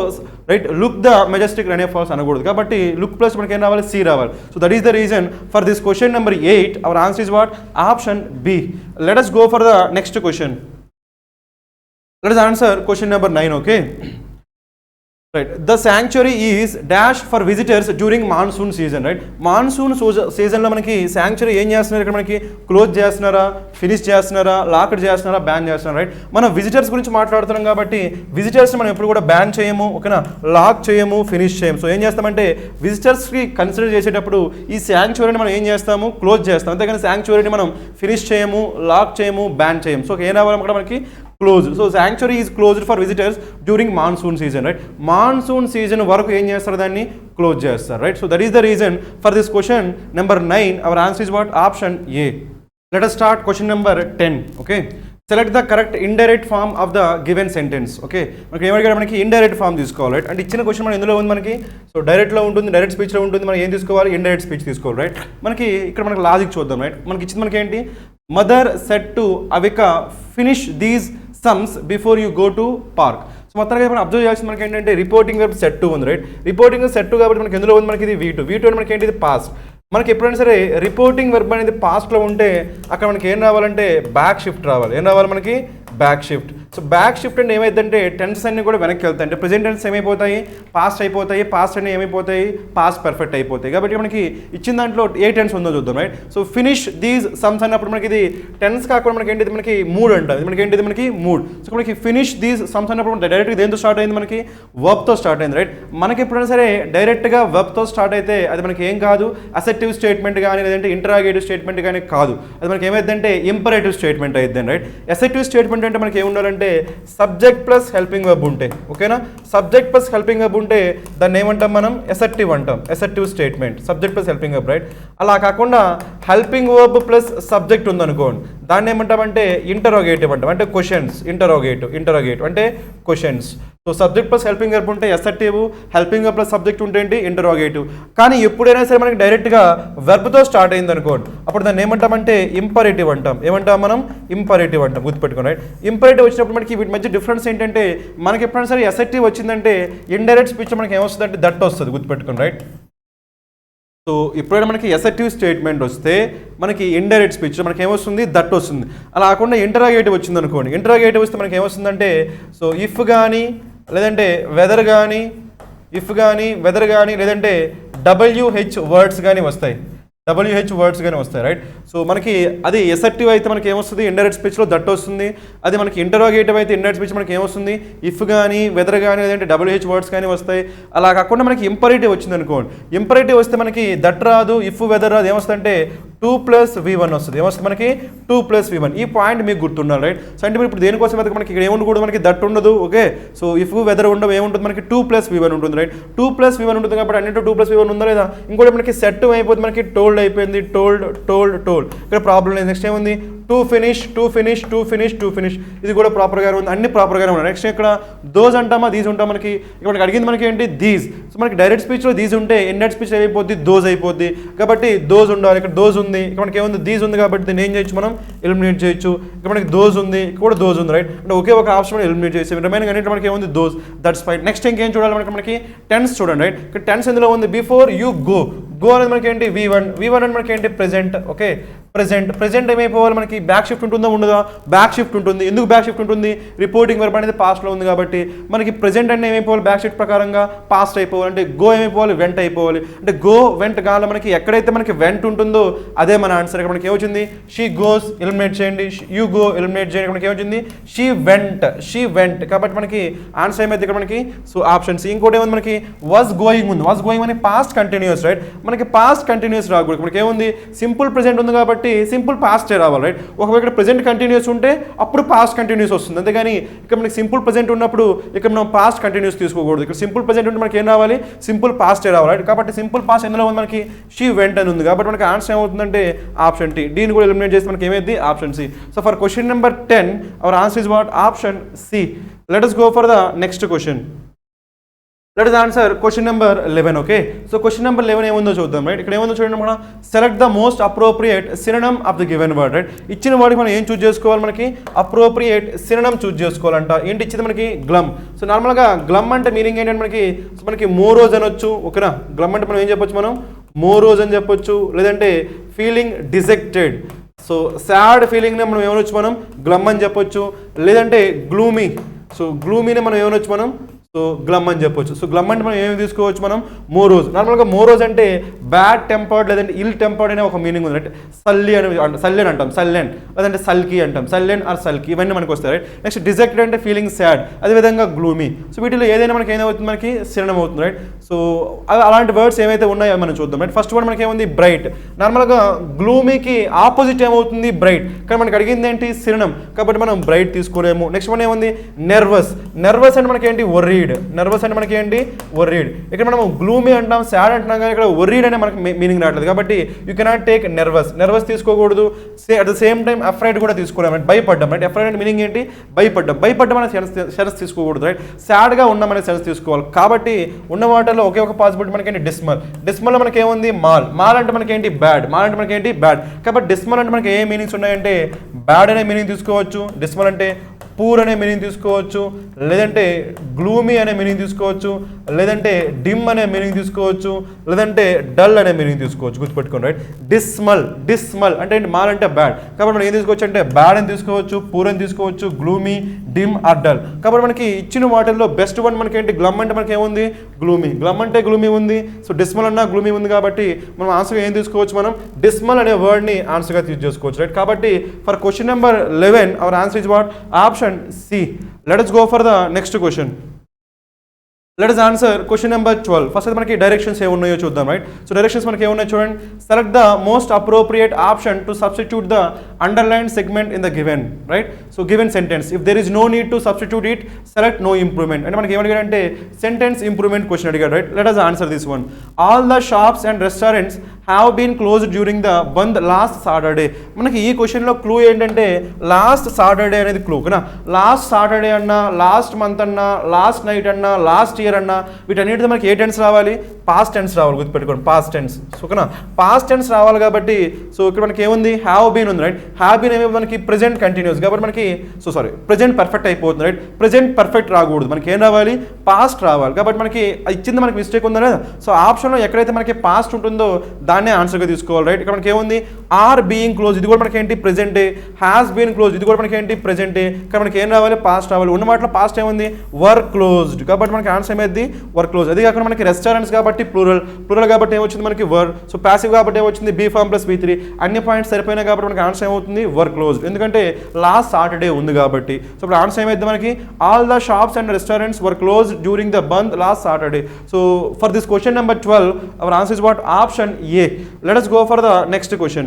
right look the majestic Raneh falls అనకూడదు. కాబట్టి లుక్ ప్లస్ మనకి ఏం రావాలి? సి రావాలి. So that is the reason for this question number 8. Our answer is what? Option B. Let us go for the next question. Let us answer question number 9. Okay, right. The sanctuary is dash for visitors during monsoon season, right? Monsoon season లో మనకి sanctuary ఏం చేస్తున్నారు? ఇక్కడ మనకి close చేస్తున్నారా, finish చేస్తున్నారా, locked చేస్తున్నారా, ban చేస్తున్నారా, రైట్? మనం విజిటర్స్ గురించి మాట్లాడుతున్నాం కాబట్టి విజిటర్స్ మనం ఎప్పుడు కూడా బ్యాన్ చేయము, ఓకేనా? లాక్ చేయము, ఫినిష్ చేయము. సో ఏం చేస్తామంటే విజిటర్స్కి కన్సిడర్ చేసేటప్పుడు ఈ శాంక్చురీని మనం ఏం చేస్తాము? క్లోజ్ చేస్తాం. అంతేగాని శాంక్చురీని మనం ఫినిష్ చేయము, లాక్ చేయము, బ్యాన్ చేయము. సో ఏం రావాలి అక్కడ మనకి? Close. So sanctuary is closed for visitors during monsoon season, right? Monsoon season వరకు ఏం చేస్తారు? దాన్ని క్లోజ్ చేస్తారు, right? So that is the reason for this question number 9. Our answer is what? Option A. Let us start question number 10. Okay, select the correct indirect form of the given sentence. Okay, మనకి ఏమడిగాడు? మనకి indirect form తీసుకోవాలి, right? అంటే ఇచ్చిన question మనం ఎందులో ఉంది మనకి? సో డైరెక్ట్లో ఉంటుంది, డైరెక్ట్ స్పీచ్లో ఉంటుంది. మనం ఏం తీసుకోవాలి? ఇండైరెక్ట్ స్పీచ్ తీసుకోవాలి, రైట్? మనకి ఇక్కడ మనకి లాజిక్ చూద్దాం, రైట్? మనకి ఇచ్చింది మనకి ఏంటి? Mother said to Avika finish these sums before you go to park. So మొత్తానికి మనం అబ్జర్వ్ చేయాల్సింది మనకి ఏంటంటే రిపోర్టింగ్ వెబ్ సెట్ టు ఉంది, రైట్? రిపోర్టింగ్ సెట్ టు కాబట్టి మనకి ఎందులో ఉంది? మనకి ఇది V2. V2 అంటే మనకి ఏంటి? ఇది పాస్ట్. మనకి ఎప్పుడైనా సరే రిపోర్టింగ్ వెర్బ్ అనేది పాస్ట్లో ఉంటే అక్కడ మనకి ఏం రావాలంటే బ్యాక్ షిఫ్ట్ రావాలి. ఏం రావాలి మనకి? Back shift. So back shift అంటే ఏమైందంటే టెన్సెస్ అన్ని కూడా వెనక్కి వెళ్తాయి. అంటే ప్రెజెంట్ టెన్స్ ఏమైపోతాయి? పాస్ట్ అయిపోతాయి. పాస్ట్ అన్ని ఏమైపోతాయి? పాస్ట్ పర్ఫెక్ట్ అయిపోతాయి. కాబట్టి మనకి ఇచ్చిన దాంట్లో ఏ టెన్స్ ఉందో చూద్దాం, right? So finish these sums అన్నప్పుడు మనకి ఇది టెన్స్ కాకుండా మనకి ఏంటిది? మనకి మూడ్ అంట. మనకి ఏంటిది? మనకి మూడ్. సో మనకి ఫినిష్ దీస్ సమ్స్ అన్నప్పుడు డైరెక్ట్గా దేంతో స్టార్ట్ అయింది? మనకి వర్బ్తో స్టార్ట్ అయింది, రైట్? మనకి ఎప్పుడైనా సరే డైరెక్ట్గా వర్బ్తో స్టార్ట్ అయితే అది మనకి ఏం కాదు? అసెప్టివ్ స్టేట్మెంట్ కానీ లేదంటే ఇంటరాగేటివ్ స్టేట్మెంట్ కానీ కాదు. అది మనకి ఏమైందంటే ఇంపరేటివ్ స్టేట్మెంట్ అయిద్దండి, రైట్? అసెప్టివ్ స్టేట్మెంట్ అంటే మనకి ఏముండాలంటే సబ్జెక్ట్ ప్లస్ హెల్పింగ్ వర్బ్ ఉంటే, ఓకేనా? సబ్జెక్ట్ ప్లస్ హెల్పింగ్ వర్బ్ ఉంటే దాన్ని ఏమంటాం మనం? అసెప్టివ్ అంటాం. Assertive statement, subject plus helping verb, right? అలా కాకుండా హెల్పింగ్ వర్బ్ ప్లస్ సబ్జెక్ట్ ఉందనుకోండి, దాన్ని ఏమంటామంటే ఇంటరోగేటివ్ అంటాం. అంటే క్వశ్చన్స్. ఇంటరోగేటివ్ అంటే questions. So subject plus helping verb ఉంటే అసెప్టివ్, హెల్పింగ్ వర్బ్ ప్లస్ సబ్జెక్ట్ ఉంటే ఏంటి? ఇంటరోగేటివ్. కానీ ఎప్పుడైనా సరే మనకి డైరెక్ట్గా వెర్బ్తో స్టార్ట్ అయింది అనుకోండి, అప్పుడు దాన్ని ఏమంటామంటే ఇంపరేటివ్ అంటాం. ఏమంటాం మనం? ఇంపరేటివ్ అంటాం. గుర్తుపెట్టుకోండి, రైట్? ఇంపరేటివ్ వచ్చినప్పుడు మనకి వీటి మధ్య డిఫరెన్స్ ఏంటంటే మనకి ఎప్పుడైనా సరే అసెప్టివ్ వచ్చిందంటే ఇండైరెక్ట్ స్పీచ్ మనకి ఏమొస్తుంది అంటే దట్ వస్తుంది. గుర్తుపెట్టుకోండి, రైట్? సో ఎప్పుడైనా మనకి అసెప్టివ్ స్టేట్మెంట్ వస్తే మనకి ఇండైరెక్ట్ స్పీచ్ మనకి ఏమొస్తుంది? దట్ వస్తుంది. అలా కాకుండా ఇంటరాగేటివ్ వచ్చింది అనుకోండి, ఇంటరాగేటివ్ వస్తే మనకి ఏమొస్తుందంటే సో ఇఫ్ కానీ లేదంటే వెదర్ కానీ, ఇఫ్ కానీ వెదర్ కానీ లేదంటే WH వర్డ్స్ కానీ వస్తాయి. రైట్? సో మనకి అది ఎసెప్టివ్ అయితే మనకి ఏమొస్తుంది? ఇండైరెక్ట్ స్పీచ్లో దట్ వస్తుంది. అది మనకి ఇంటరోగేటివ్ అయితే ఇండైరెక్ట్ స్పీచ్ మనకి ఏమొస్తుంది? ఇఫ్ కానీ వెదర్ కానీ లేదంటే WH వర్డ్స్ కానీ వస్తాయి. అలా కాకుండా మనకి ఇంపరేటివ్ వచ్చింది అనుకోండి, ఇంపరేటివ్ వస్తే మనకి దట్ రాదు, ఇఫ్ వెదర్ రాదు. ఏమొస్తుందంటే 2+V1 వస్తుంది. ఏమొస్తుంది? మనకి 2+V1. ఈ పాయింట్ మీకు గుర్తుండాలి, రైట్? సో అంటే ఇప్పుడు దేనికోసం అయితే మనకి ఇక్కడ ఏముండకూడదు? మనకి దట్ ఉండదు, ఓకే? సో ఇఫ్ వెదర్ ఉండవు, ఏముంటుంది? మనకి 2+V1 ఉంటుంది, రైట్? 2+V1 ఉంటుంది కాబట్టి అన్నింటి 2+V1 ఉందా లేదా? ఇంకోటి మనకి సెట్ అయిపోతుంది, మనకి టోల్డ్ అయిపోయింది. టోల్డ్ ఇక్కడ ప్రాబ్లం లేదు. నెక్స్ట్ ఏముంది? To finish. ఇది కూడా ప్రాపర్గానే ఉంది. అన్ని ప్రాపర్గానే ఉన్నాయి. నెక్స్ట్ ఇక్కడ దోస్ అంటామా, దీస్ ఉంటాం. మనకి ఇక్కడ అడిగింది మనకి ఏంటి? దీస్. సో మనకి డైరెక్ట్ స్పీచ్లో దీస్ ఉంటే ఇండైరెక్ట్ స్పీచ్ ఏమైపోద్ది? దోస్ అయిపోద్ది. కాబట్టి దోస్ ఉండాలి. ఇక్కడ దోస్ ఉంది, ఇక్కడ మనకి ఏముంది? దీస్ ఉంది కాబట్టి దీన్ని ఏం చేయొచ్చు? మనం ఎలిమినేట్ చేయొచ్చు. ఇక్కడ మనకి దోస్ ఉంది, ఇక్కడ కూడా దోస్ ఉంది, రైట్? అంటే ఒకే ఒక ఆప్షన్ ఎలిమినేట్ చేసి రిమైనింగ్ అన్నింటి మనకి ఏముంది? దోస్. That's fine. నెక్స్ట్ ఇంకేం చూడాలి? మనకి టెన్స్ చూడండి, రైట్? ఇక్కడ టెన్స్ ఎందులో ఉంది? బిఫోర్ యూ గో అనేది మనకి ఏంటి? V1 అంటే మనకి ఏంటి? Present, okay? ప్రెజెంట్ ఏమైపోవాలి? మనకి బ్యాక్ షిఫ్ట్ ఉంటుందా ఉండదా? బ్యాక్ షిఫ్ట్ ఉంటుంది. ఎందుకు బ్యాక్ షిఫ్ట్ ఉంటుంది? రిపోర్టింగ్ వెర్బ్ అనేది పాస్ట్లో ఉంది కాబట్టి మనకి ప్రెజెంట్ అంటే ఏమైపోవాలి? బ్యాక్ షిఫ్ట్ ప్రకారంగా పాస్ట్ అయిపోవాలి. అంటే గో ఏమైపోవాలి? వెంట అయిపోవాలి. అంటే గో వెంట కావాలి. మనకి ఎక్కడైతే మనకి వెంట ఉంటుందో అదే మన ఆన్సర్. ఇక్కడ మనకి ఏమొచ్చింది? షీ గోస్, ఎలిమినేట్ చేయండి. యూ గో, ఎలిమినేట్ చేయండి. మనకి ఏమొచ్చింది? She went. కాబట్టి మనకి ఆన్సర్ ఏమైతే ఇక్కడ మనకి? So options. ఇంకోటి ఏముంది? మనకి వాజ్ గోయింగ్ ఉంది. వాజ్ గోయింగ్ అని పాస్ట్ కంటిన్యూస్, రైట్? మనకి పాస్ట్ కంటిన్యూస్ రాకూడదు. మనకి ఏముంది? సింపుల్ ప్రెజెంట్ ఉంది కాబట్టి కాబట్టి సింపుల్ పాస్టే రావాలి, రైట్? ఒకవేళ ఇక్కడ ప్రెజెంట్ కంటిన్యూస్ ఉంటే అప్పుడు పాస్ట్ కంటిన్యూస్ వస్తుంది, అంతేగాని ఇక్కడ మనకి సింపుల్ ప్రెజెంట్ ఉన్నప్పుడు ఇక్కడ మనం పాస్ట్ కంటిన్యూస్ తీసుకోకూడదు. ఇక్కడ సింపుల్ ప్రెజెంట్ ఉంటే మనకి ఏం రావాలి? సింపుల్ పాస్టే రావాలి, రైట్? కాబట్టి సింపుల్ పాస్ట్ ఎందులో ఉంది? మనకి షీ వెంట్ అని ఉంది, కాబట్టి మనకి ఆన్సర్ ఏమవుతుందంటే ఆప్షన్ టీ. దీన్ని కూడా ఎలిమినేట్ చేస్తే మనకి ఏమైంది? Option C. So for question number 10 our answer is what? Option C. Let us go for the next question. Let us answer question number 11. Okay, so question number 11 ఏముందో చూద్దాం, right? ఇక్కడ ఏముందో చూడండి, మనం select the most appropriate synonym of the given word, right? ఇచ్చిన వర్డ్కి మనం ఏం చూస్ చేసుకోవాలి? మనకి అప్రోప్రియేట్ సినోనిమ్ చూస్ చేసుకోవాలంట. ఏంటి ఇచ్చింది? మనకి గ్లమ్. సో నార్మల్గా గ్లమ్ అంటే మీనింగ్ ఏంటంటే మనకి మోరోజ్ అనొచ్చు, ఓకేనా? గ్లమ్ అంటే మనం ఏం చెప్పొచ్చు? మనం మోరోజ్ అని చెప్పొచ్చు, లేదంటే ఫీలింగ్ డిజెక్టెడ్. సో సాడ్ ఫీలింగ్ని మనం ఏమనొచ్చు? మనం గ్లమ్ అని చెప్పొచ్చు, లేదంటే గ్లూమీ. సో గ్లూమీని మనం ఏమనొచ్చు? మనం సో గ్లమ్ అని చెప్పొచ్చు. సో గ్లమ్ అంటే మనం ఏమి తీసుకోవచ్చు? మనం మోరోజ్. నార్మల్గా మోరోజ్ అంటే బ్యాడ్ టెంపర్డ్ లేదంటే ఇల్ టెంపర్డ్ అనే ఒక మీనింగ్ ఉంది, రైట్? సల్లెన్ అంటాం, సల్లెన్, లేదంటే సల్కీ అంటాం, సల్లెన్ ఆర్ సల్కీ, ఇవన్నీ మనకు వస్తాయి, రైట్? నెక్స్ట్ డిజెక్టెడ్ అంటే ఫీలింగ్ సాడ్, అదేవిధంగా గ్లూమీ. సో వీటిలో ఏదైనా మనకి ఏమవుతుంది? మనకి సినోనిమ్ అవుతుంది, రైట్? సో అలాంటి వర్డ్స్ ఏమైతే ఉన్నాయో మనం చూద్దాం, రైట్? ఫస్ట్ వర్డ్ మనకి ఏముంది? బ్రైట్. నార్మల్గా గ్లూమీకి ఆపోజిట్ ఏమవుతుంది? బ్రైట్. కానీ మనకి అడిగింది ఏంటి? సినోనిమ్, కాబట్టి మనం బ్రైట్ తీసుకోలేము. నెక్స్ట్ వన్ ఏముంది? నెర్వస్. నెర్వస్ అంటే మనకి ఏంటి? వర్రీడ్. నర్వస్ అంటే మనకి ఏంటి? వర్రీడ్. ఇక్కడ మనం గ్లూమీ అంటాం, సాడ్ అంటున్నాం, కానీ ఇక్కడ వర్రీడ్ అనే మనకి మీనింగ్ రావట్లేదు, కాబట్టి you cannot take nervous. Nervous తీసుకోకూడదు. At the same time afraid కూడా తీసుకోలేము, అంటే భయపడ్డం, రైట్? అఫ్రైడ్ అంటే మీనింగ్ ఏంటి? భయపడ్డం అనే సెన్స్ తీసుకోకూడదు, రైట్? సాడ్గా ఉన్నామనే సెన్స్ తీసుకోవాలి. కాబట్టి ఉన్న వాటిలో ఒకే ఒక పాసిబిలిటీ మనకి ఏంటి? డిస్మల్. డిస్మల్లో మనకి ఏముంది? మాల్. మాల్ అంటే మనకి ఏంటి? బ్యాడ్. మాల్ అంటే మనకి ఏంటి? బ్యాడ్. కాబట్టి డిస్మల్ అంటే మనకి ఏ మీనింగ్స్ ఉన్నాయంటే బ్యాడ్ అనే మీనింగ్ తీసుకోవచ్చు, డిస్మల్ అంటే పూర్ అనే మీనింగ్ తీసుకోవచ్చు, లేదంటే గ్లూమీ అనే మీనింగ్ తీసుకోవచ్చు, లేదంటే డిమ్ అనే మీనింగ్ తీసుకోవచ్చు, లేదంటే డల్ అనే మీనింగ్ తీసుకోవచ్చు. గుర్తుపెట్టుకోండి, రైట్? డిస్మల్ అంటే ఏంటి? మాల్ అంటే బ్యాడ్, కాబట్టి మనం ఏం తీసుకోవచ్చు అంటే బ్యాడ్ అని తీసుకోవచ్చు, పూర్ అని తీసుకోవచ్చు, గ్లూమీ, డిమ్ ఆర్ డల్. కాబట్టి మనకి ఇచ్చిన వాటిల్లో బెస్ట్ వన్ మనకి ఏంటి? గ్లమ్ అంటే మనకి ఏముంది? గ్లూమీ. గ్లమ్ అంటే గ్లూమీ ఉంది, సో డిస్మల్ అన్నా గ్లూమీ ఉంది, కాబట్టి మనం ఆన్సర్గా ఏం తీసుకోవచ్చు? మనం డిస్మల్ అనే వర్డ్ని ఆన్సర్గా యూజ్ చేసుకోవచ్చు, రైట్? కాబట్టి for question number 11 hour answer is what? Option C. Let us go for the next question. Let us answer question number 12. First అయితే మనకి డైరెక్షన్స్ ఏమున్నాయో చూద్దాం, రైట్? సో డైరెక్షన్స్ మనకి ఏమున్నాయో చూడండి. Select the most appropriate option to substitute the underline segment in the given, right? So given sentence if there is no need to substitute it select no improvement. అంటే మనకి ఏమడిగాడంటే sentence improvement question అడిగాడు, right? Let us answer this one. All the shops and restaurants have been closed during the bandh last Saturday. మనకి ఈ క్వశ్చన్లో clue ఏంటంటే last Saturday అనేది clue, ఓకేనా? లాస్ట్ సాటర్డే అన్నా, లాస్ట్ మంత్ అన్నా, లాస్ట్ నైట్ అన్నా, లాస్ట్ ఇయర్ అన్నా, వీటన్నిటితో మనకి ఏ టెన్స్ రావాలి? పాస్ట్ టెన్స్ రావాలి. గుర్తుపెట్టుకోండి, పాస్ట్ టెన్స్, ఓకేనా? పాస్ట్ టెన్స్ రావాలి కాబట్టి సో ఇక్కడ మనకి ఏముంది? హ్యావ్ బీన్ ఉంది, రైట్? హ్యావ్ బీన్ ఏమో మనకి ప్రెజెంట్ కంటిన్యూస్, కాబట్టి మనకి ప్రెజెంట్ పర్ఫెక్ట్ అయిపోతుంది, రైట్? ప్రెజెంట్ పర్ఫెక్ట్ రాకూడదు, మనకి ఏం రావాలి? పాస్ట్ రావాలి. కాబట్టి మనకి ఇచ్చింది మనకి మిస్టేక్ ఉందా లేదా? సో ఆప్షన్లో ఎక్కడైతే మనకి పాస్ట్ ఉంటుందో దాన్నే ఆన్సర్గా తీసుకోవాలి, రైట్? ఇక్కడ మనకి ఏముంది? ఆర్ బీయింగ్ క్లోజ్, ఇది కూడా మనకి ఏంటి? ప్రెజెంటే. హ్యాస్ బీన్ క్లోజ్, ఇది కూడా మనకి ఏంటి? ప్రెజెంటే. ఇక్కడ మనకి ఏం రావాలి? పాస్ట్ రావాలి. ఉన్న వాటిలో పాస్ట్ ఏముంది? వర్ క్లోజ్డ్, కాబట్టి మనకి ఆన్సర్ ఏమైంది? వర్ క్లోజ్. అది కాకుండా మనకి రెస్టారెంట్స్ కాబట్టి ప్లూరల్ కాబట్టి ఏమొచ్చింది? మనకి వర్. సో ప్యాసివ్ కాబట్టి ఏమొచ్చింది? Be form plus B3. అన్ని పాయింట్స్ సరిపోయినాయి కాబట్టి మనకి ఆన్సర్ ఏమవుతుంది? వర్ క్లోజ్డ్, ఎందుకంటే లాస్ట్ సాటర్డే ఉంది కాబట్టి. సో ఇప్పుడు ఆన్సర్ ఏమైంది మనకి? All the shops and restaurants were closed during the bandh last Saturday. So for this question number 12 our answer is what? Option A. Let us go for the next question.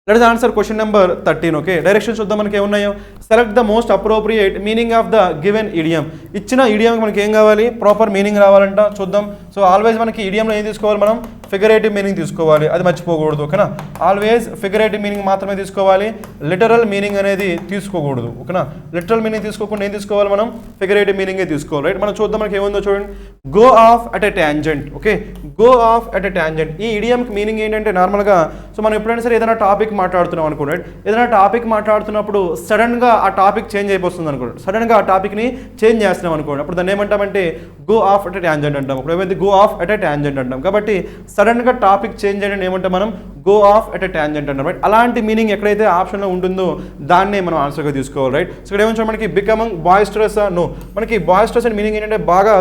Let us answer question number 13. Okay, directions చూద్దాం మనకి ఏమున్నాయో. Select the most appropriate meaning of the given idiom. ఇచ్చిన ఇడియంకి మనకి ఏం కావాలి? Proper meaning రావాలంట. చూద్దాం. సో ఆల్వేస్ మనకి ఇడియంలో ఏం తీసుకోవాలి? మనం ఫిగరేటివ్ మీనింగ్ తీసుకోవాలి, అది మర్చిపోకూడదు, ఓకేనా? ఆల్వేస్ ఫిగరేటివ్ మీనింగ్ మాత్రమే తీసుకోవాలి, లిటరల్ మీనింగ్ అనేది తీసుకోకూడదు, ఓకేనా? లిటరల్ మీనింగ్ తీసుకోకుండా ఏం తీసుకోవాలి? మనం ఫిగరేటివ్ మీనింగే తీసుకోవాలి, రైట్? మనం చూద్దాం మనకి ఏముందో చూడండి. Go off at a tangent. Okay, go off at a tangent. ఈ ఇడియంకి మీనింగ్ ఏంటంటే నార్మల్గా సో మనం ఎప్పుడైనా సరే ఏదైనా టాపిక్ మాట్లాడుతున్నాం అనుకోండి, ఏదైనా టాపిక్ మాట్లాడుతున్నప్పుడు సడన్గా ఆ టాపిక్ చేంజ్ అయిపోతుంది అనుకోండి, సడన్గా ఆ టాపిక్ని చేంజ్ చేస్తున్నాం అనుకోండి, అప్పుడు దాన్ని ఏమంటామంటే go off at a tangent అంటాం. అప్పుడు ఏమైంది? Go off at a tangent అంటాం. కాబట్టి సడన్గా టాపిక్ చేంజ్ చేయడం ఏమంటాం? మనం go off at a tangent అంటాం, రైట్? అలాంటి మీనింగ్ ఎక్కడైతే ఆప్షన్లో ఉంటుందో దాన్నే మనం ఆన్సర్గా తీసుకోవాలి, రైట్? సో ఇక్కడ ఏమంటాం మనకి బికమింగ్ బాయిస్టరస్. నో, మనకి బాయిస్టరస్ అనే మీనింగ్ ఏంటంటే బాగా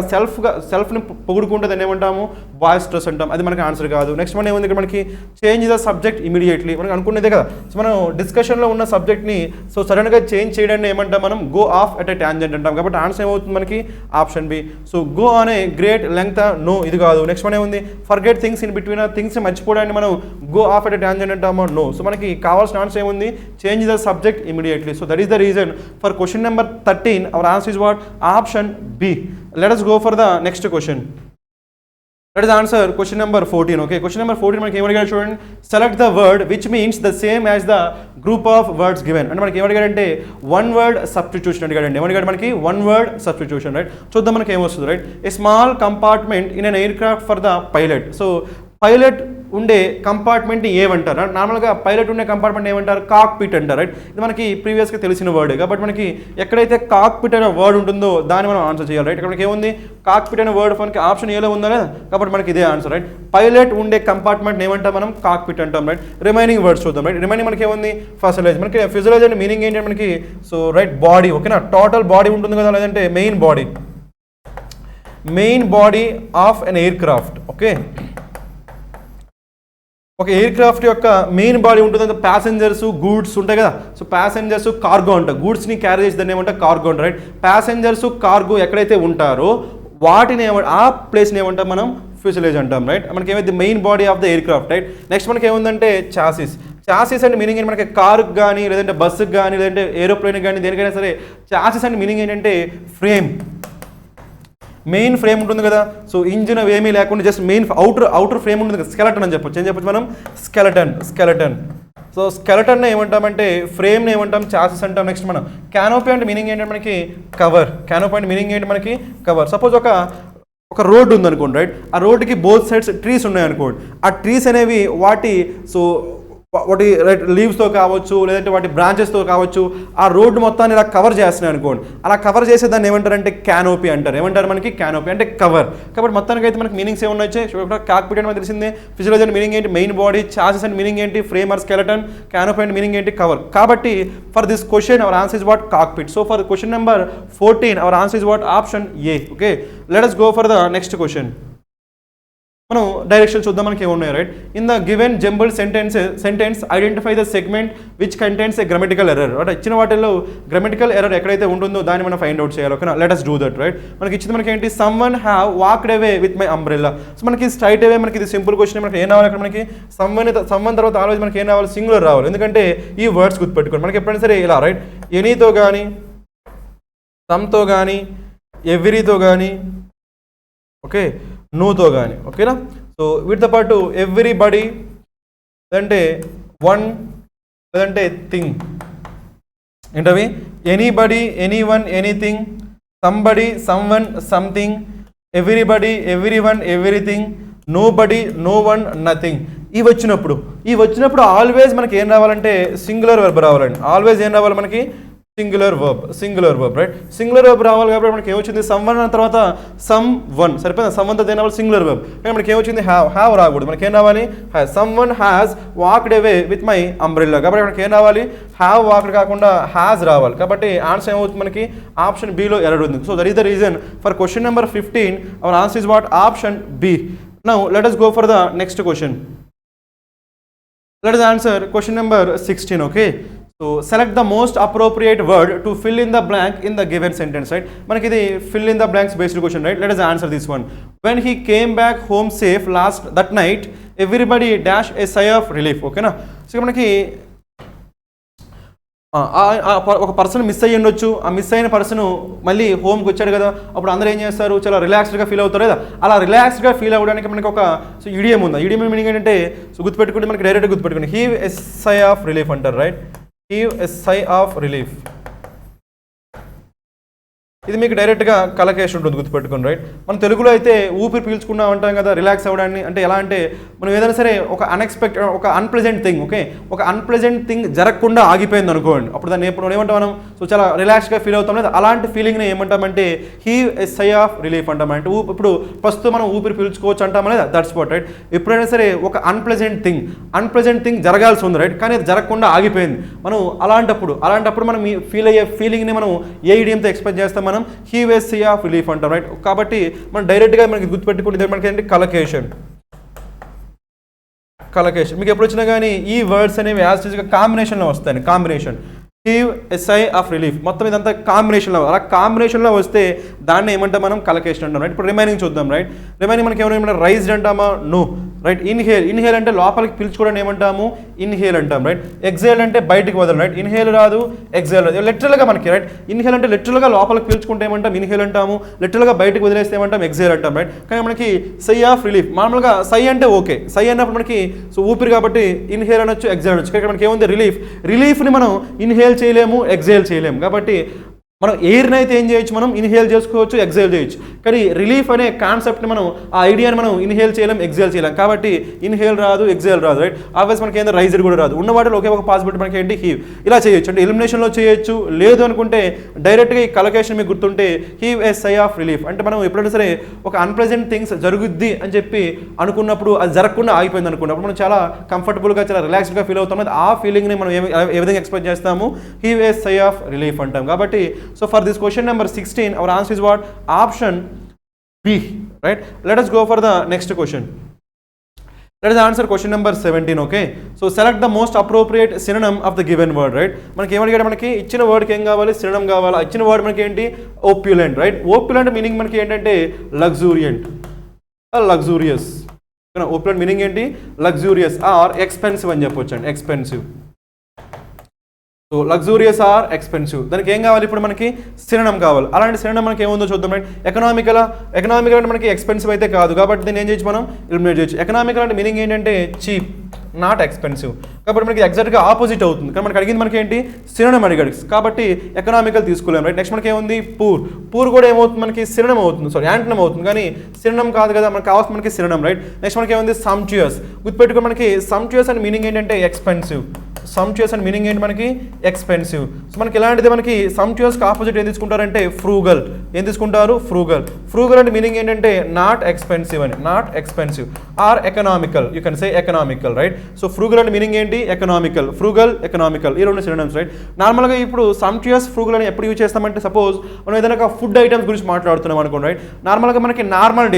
సెల్ఫ్ని పొగుడుకుంటే దాన్ని ఏమంటాము? బాయిస్టరస్ అంటాం. అది మనకి ఆన్సర్ కాదు. నెక్స్ట్ మనం ఏముంది ఇక్కడ మనకి? Change the subject immediately. మనకి అనుకునేదే కదా. సో మనం డిస్కషన్లో ఉన్న సబ్జెక్ట్ని సో సడన్గా చేంజ్ చేయడాన్ని ఏమంటాం? మనం go off at a tangent అంటాం. కాబట్టి ఆన్సర్ ఏమవుతుంది మనకి? Option B. సో గో అనే గ్రేట్ లెంగ్త్. నో, ఇది కాదు. నెక్స్ట్ మనం ఏముంది? Forget things in between. Things మర్చిపోవడాన్ని మనం గో ఆఫ్ ఎట్ ట్యాంజెంట్ అంటామా నో. సో మనకి కావాల్సిన ఆన్సర్ ఏముంది, change the subject immediately. So that is the reason for question number 13 our answer is what, option B. Let us go for the next question. Let us answer question number 14. Okay, question number 14 మనకి ఏమడిగారు చూడండి, select the word which means the same as the group of words given. అంటే మనకి ఏమడిగాడంటే one word substitution అడిగాడండి. ఏమడిగాడు మనకి one word substitution, right. చూద్దాం మనకి ఏమొస్తుంది, right. A small compartment in an air craft for the pilot. So pilot ఉండే కంపార్ట్మెంట్ని ఏమంటారు, నార్మల్గా pilot ఉండే కంపార్ట్మెంట్ ఏమంటారు, కాక్పిట్ అంటారు, రైట్. ఇది మనకి ప్రీవియస్గా తెలిసిన వర్డ్ కాబట్టి మనకి ఎక్కడైతే కాక్పిట్ అనే వర్డ్ ఉంటుందో దాన్ని మనం ఆన్సర్ చేయాలి, రైట్. ఇక్కడ మనకి ఏముంది, కాక్పిట్ అనే వర్డ్ మనకి ఆప్షన్ ఏలో ఉందా లేదా, కాబట్టి మనకి ఇదే ఆన్సర్, రైట్. పైలట్ ఉండే కంపార్ట్మెంట్ ఏమంటాం మనం, కాక్పిట్ అంటాం, రైట్. రిమైనింగ్ వర్డ్స్ చూద్దాం, రైట్. రిమైనింగ్ మనకి ఏముంది, ఫసిలేజ్. మనకి ఫిజియోలజీ అంటే మీనింగ్ ఏంటంటే మనకి, సో రైట్, బాడీ, ఓకేనా, టోటల్ బాడీ ఉంటుంది కదా, లేదంటే main body of an aircraft. Okay, ఒక ఎయిర్ క్రాఫ్ట్ యొక్క మెయిన్ బాడీ ఉంటుంది, ప్యాసెంజర్స్ గూడ్స్ ఉంటాయి కదా. సో ప్యాసెంజర్స్ కార్గో అంట, గూడ్స్ని క్యారీ చేసి దాన్ని ఏమంటే కార్గో అంట, రైట్. ప్యాసెంజర్స్ కార్గో ఎక్కడైతే ఉంటారో వాటిని ఆ ప్లేస్ని ఏమంటాం మనం, ఫ్యూజలేజ్ అంటాం, రైట్. మనకి ఏమైతే main body of the air craft, right. Next మనకి ఏముందంటే చాసిస్. చాసిస్ అంటే మీనింగ్ ఏంటి, మనకి కారుకి కానీ లేదంటే బస్సుకి కానీ లేదంటే ఏరోప్లేన్కి కానీ దేనికైనా సరే చాసిస్ అంటే మీనింగ్ ఏంటంటే ఫ్రేమ్, మెయిన్ ఫ్రేమ్ ఉంటుంది కదా. సో ఇంజిన్ ఏమీ లేకుండా జస్ట్ మెయిన్ అవుటర్ ఫ్రేమ్ ఉంటుంది కదా, స్కెలటన్ అని చెప్పొచ్చు. ఏం చెప్పొచ్చు మనం, స్కెలటన్. సో స్కెలటన్ ఏమంటామంటే ఫ్రేమ్ని ఏమంటాం, చాసిస్ అంటాం. నెక్స్ట్ మనం క్యానోపీ అంటే మీనింగ్ ఏంటంటే మనకి కవర్. క్యానోపీ అంటే మీనింగ్ ఏంటి మనకి, కవర్. సపోజ్ ఒక రోడ్డు ఉందనుకోండి, రైట్. ఆ రోడ్డుకి బోత్ సైడ్స్ ట్రీస్ ఉన్నాయనుకోండి. ఆ ట్రీస్ అనేవి వాటి రైట్ లీవ్స్తో కావచ్చు లేదంటే వాటి బ్రాంచెస్తో కావచ్చు ఆ రోడ్డు మొత్తాన్ని ఇలా కవర్ చేస్తున్నాయి అనుకోండి. అలా కవర్ చేసే దాన్ని ఏమంటారంటే క్యానోపీ అంటారు. ఏమంటారు మనకి, క్యానోపీ అంటే కవర్. కాబట్టి మొత్తానికి అయితే మనకి మీనింగ్స్ ఏమన్నా వచ్చాయి, కాక్పిట్ అంటే మనకు తెలిసిందే. ఫిజియోలజీ అంటే మీనింగ్ ఏంటి, మెయిన్ బాడీ. చాసిస్ అంటే మీనింగ్ ఏంటి, ఫ్రేమ్ ఆర్ స్కెలటన్. క్యానోపీ అంటే మీనింగ్ ఏంటి, కవర్. కాబట్టి for this question hour answer is what, cockpit. So for question number 14 hour answer is what, option A. Okay, let us go for the next question. మనం direction చూద్దాం మనకి ఏమున్నాయి, right. In the given jumbled sentence identify the segment which contains A grammatical error. అంటే ఇచ్చిన వాటిల్లో grammatical error ఎక్కడైతే ఉంటుందో దాన్ని మనం ఫైండ్ అవుట్ చేయాలి. ఓకేనా, let us do that, right. మనకి ఇచ్చింది మనకి ఏంటి, someone have walked away with my umbrella. So మనకి స్ట్రైట్ అవే మనకి ఇది సింపుల్ క్వశ్చన్. మనకి ఏం రావాలి అక్కడ, మనకి సమ్వన్ తర్వాత ఆల్వేజ్ మనకి ఏం రావాలి, సింగులర్ రావాలి. ఎందుకంటే ఈ వర్డ్స్ గుర్తుపెట్టుకోండి. మనకి ఎప్పుడైనా సరే ఇలా, రైట్, ఎనీతో కానీ సమ్తో కానీ ఎవ్రీతో కానీ, ఓకే, నోతో కానీ, ఓకేనా. సో వీటితో పాటు ఎవ్రీబడి లేదంటే వన్ లేదంటే థింగ్ ఏంటవి, anybody, anyone, anything, somebody, someone, something, everybody, everyone, everything, nobody, no one, nothing. ఇవి వచ్చినప్పుడు ఆల్వేస్ మనకి ఏం రావాలంటే సింగులర్ వర్బ్ రావాలండి. ఆల్వేస్ ఏం రావాలి మనకి, singular verb, right. Singular verb రావాలి కాబట్టి మనకి ఏమొచ్చింది, సమ్వన్ తర్వాత సమ్ వన్ సరిపోయింది. సమ్వన్ తర్వాత ఏం రావాలి, సింగులర్ వర్బ్. కానీ మనకి ఏమొచ్చింది, హ్యావ్ రాకూడదు. మనకి ఏం రావాలి, someone has walked away with my umbrella. కాబట్టి మనకి ఏం రావాలి, హ్యావ్ వాక్డ్ కాకుండా హ్యాస్ రావాలి. కాబట్టి ఆన్సర్ ఏమవుతుంది మనకి, ఆప్షన్ బిలో ఎర్రర్ ఉంది. So that is the reason for question number 15 our answer is what, option B. Now let us go for the next question. Let us answer question number 16. Okay, so select the most appropriate word to fill in the blank in the given sentence, right. మనకి ఇది fill in the blanks based question, right. Let us answer this one. When he came back home safe that night everybody dash a sigh of relief. ఓకేనా, so మనకి ఒక person miss అయ్యి ఉండొచ్చు. ఆ miss అయిన person మళ్ళీ హోమ్కి వచ్చాడు కదా, అప్పుడు అందరూ ఏం చేస్తారు, చాలా రిలాక్స్డ్గా ఫీల్ అవుతారు కదా. అలా రిలాక్స్డ్గా ఫీల్ అవ్వడానికి మనకి ఒక ఇడియం ఉంది. ఇడియం మీనింగ్ ఏంటంటే, సో గుర్తుపెట్టుకుంటే మనకి డైరెక్ట్గా గుర్తుపెట్టుకోండి, heave a sigh of relief అంటారు, right. Heave a sigh of relief. ఇది మీకు డైరెక్ట్గా కలకేషన్ ఉంటుంది, గుర్తుపెట్టుకోండి, రైట్. మనం తెలుగులో అయితే ఊపిరి పీల్చుకున్నా ఉంటాం కదా రిలాక్స్ అవ్వడాన్ని. అంటే ఎలా అంటే, మనం ఏదైనా సరే ఒక అన్ఎక్స్పెక్టెడ్, ఒక అన్ప్లెజెంట్ థింగ్, ఓకే, ఒక అన్ప్లెజెంట్ థింగ్ జరగకుండా ఆగిపోయింది అనుకోండి, అప్పుడు దాన్ని ఎప్పుడు ఏమంటాం మనం, సో చాలా రిలాక్స్గా ఫీల్ అవుతాం లేదా. అలాంటి ఫీలింగ్ని ఏమంటామంటే heave a sigh of relief అంటామంటే. ఇప్పుడు ప్రస్తుతం మనం ఊపిరి పీల్చుకోవచ్చు అంటాం లేదా, దట్స్ వాట్, రైట్. ఎప్పుడైనా సరే ఒక అన్ప్లెజెంట్ థింగ్ జరగాల్సి ఉంది, రైట్, కానీ అది జరగకుండా ఆగిపోయింది. మనం అలాంటప్పుడు మనం ఫీల్ అయ్యే ఫీలింగ్ని మనం ఏ ఇడియంతో ఎక్స్ప్రెస్ చేస్తాం, మనం heave a sigh of relief అంటాం, రైట్. కాబట్టి మనం డైరెక్ట్గా మనకి గుర్తుపెట్టుకుంటే మనకి ఏంటి, కలకేషన్. మీకు ఎప్పుడు వచ్చినా కానీ ఈ వర్డ్స్ అనేవి యాజ్ టీజ్గా కాంబినేషన్లో వస్తాయి. Combination, heave a sigh of relief, మొత్తం ఇదంతా కాంబినేషన్లో. అలా కాంబినేషన్లో వస్తే దాన్ని ఏమంటాం మనం, కలకేషన్ అంటాం, రైట్. ఇప్పుడు రిమైనింగ్ చూద్దాం, రైట్. రిమైనింగ్ మనకి ఏమైనా రైజ్డ్ అంటామా, నో. రైట్. ఇన్హేల్ అంటే లోపలికి పీల్చుకోవడం ఏమంటాము, ఇన్హేల్ అంటాం. రైట్. ఎగ్జేల్ అంటే బయటికి వదలం. రైట్. ఇన్హేల్ రాదు, ఎగ్జేల్ రాదు. లిటరల్గా మనకి రైట్ ఇన్హేల్ అంటే లిటరల్గా లోపలికి పీల్చుకుంటే ఏమంటాం, ఇన్హేల్ అంటాము. లిటరల్గా బయటికి వదిలేస్తే ఏమంటాం, ఎగ్జేల్ అంటాం. రైట్. కానీ మనకి సై ఆఫ్ రిలీఫ్ మామూలుగా సై అంటే ఓకే, సై అన్నప్పుడు మనకి సో ఊపిరి కాబట్టి ఇన్హేల్ అనొచ్చు, ఎగ్జేల్ అనొచ్చు. ఇక్కడ మనకి ఏముంది, రిలీఫ్ని మనం ఇన్హేల్ చేయలేము, ఎగ్జేల్ చేయలేము. కాబట్టి మనం ఎయిర్ని అయితే ఏం చేయొచ్చు, మనం ఇన్హేల్ చేసుకోవచ్చు, ఎగ్జేల్ చేయొచ్చు. కానీ రిలీఫ్ అనే కాన్సెప్ట్ని మనం ఆ ఐడియాని మనం ఇన్హేల్ చేయలేం, ఎగ్జేల్ చేయలేం. కాబట్టి ఇన్హేల్ రాదు, ఎగ్జేల్ రాదు. రైట్. ఆబ్వియస్ మనకి ఏంటంటే రైజర్ కూడా రాదు. ఉన్న వాటిలో ఒకే ఒక పాసిబిలిటీ మనకి ఏంటి, హీవ్. ఇలా చేయొచ్చు. అంటే ఎలిమినేషన్లో చేయొచ్చు. లేదు అనుకుంటే డైరెక్ట్గా ఈ కలొకేషన్ మీకు గుర్తుంటే heave a sigh of relief. అంటే మనం ఎప్పుడైనా సరే ఒక అన్ప్లెజెంట్ థింగ్స్ జరుగుద్ది అని చెప్పి అనుకున్నప్పుడు అది జరగకుండా ఆగిపోయింది అనుకున్నప్పుడు మనం చాలా కంఫర్టబుల్గా, చాలా రిలాక్స్డ్గా ఫీల్ అవుతాం. ఆ ఫీలింగ్ని మనం ఏ విధంగా ఎక్స్ప్రెస్ చేస్తాము, heave a sigh of relief అంటాం. కాబట్టి so for this question number 16 our answer is what, option B. Right. Let us go for the next question. Let us answer question number 17. Okay, so select the most appropriate synonym of the given word. Right. మనకి ఏమడిగాడు, మనకి ఇచ్చిన వర్డ్కి ఏం కావాలి, synonym కావాలి. ఇచ్చిన word మనకి ఏంటి, opulent. రైట్. opulent మీనింగ్ మనకి ఏంటంటే లగ్జూరియంట్, లగ్జూరియస్. opulent మీనింగ్ ఏంటి, లగ్జూరియస్ ఆర్ ఎక్స్పెన్సివ్ అని చెప్పొచ్చు అండి, expensive. So luxurious or expensive. దానికి ఏం కావాలి, ఇప్పుడు మనకి సినోనిమ్ కావాలి. అలాంటి సినోనిమ్ మనకి ఏముందో చూద్దాం. రైట్. ఎకనామికల్ అంటే మనకి ఎక్స్పెన్సివ్ అయితే కాదు, కాబట్టి దీన్ని ఏం చేయొచ్చు, మనం ఎలిమినేట్ చేయొచ్చు. ఎకనామికల్ అంటే మీనింగ్ ఏంటంటే చీప్, నాట్ ఎక్స్పెన్సివ్. కాబట్టి మనకి ఎగ్జాక్ట్గా ఆపోజిట్ అవుతుంది. కానీ మనకి అడిగింది మనకి ఏంటి, సినోనిమ్ అడిగాడు. కాబట్టి ఎకనామికల్ తీసుకోలేము. రైట్. నెక్స్ట్ మనకి ఏముంది, పూర్ కూడా ఏమవుతుంది, మనకి సినోనిమ్ అవుతుంది, సారీ యాంటోనిమ్ అవుతుంది. కానీ సినోనిమ్ కాదు కదా, మనకి కావాల్సిన మనకి సినోనిమ్. రైట్. నెక్స్ట్ మనకి ఏముంది, సమ్చుయస్. గుర్తుపెట్టుకో, మనకి సమ్చుయస్ అని మీనింగ్ ఏంటంటే ఎక్స్పెన్సివ్. సమ్చుయస్ అని మీనింగ్ ఏంటి, మనకి ఎక్స్పెన్సివ్. సో మనకి ఇలాంటిది మనకి సమ్చుయస్కి ఆపోజిట్ ఏం తీసుకుంటారంటే ఫ్రూగల్. ఏం తీసుకుంటారు, ఫ్రూగల్. ఫ్రూగల్ అంటే మీనింగ్ ఏంటంటే నాట్ ఎక్స్పెన్సివ్ అని, not expensive. Or economical, you can say economical. Right. So frugal అంటే మీనింగ్ ఏంటి, ఎకనామికల్. ఫ్రూగల్, ఎకనామికల్, ఈ రెండు సినోనిమ్స్. రైట్. నార్మల్గా ఇప్పుడు సమ్చుయస్, ఫ్రూగల్ అని ఎప్పుడు యూజ్ చేస్తామంటే, సపోజ్ మనం ఏదైనా ఫుడ్ ఐటమ్స్ గురించి మాట్లాడుతున్నాం అనుకోండి. రైట్. నార్మల్గా మనకి నార్మల్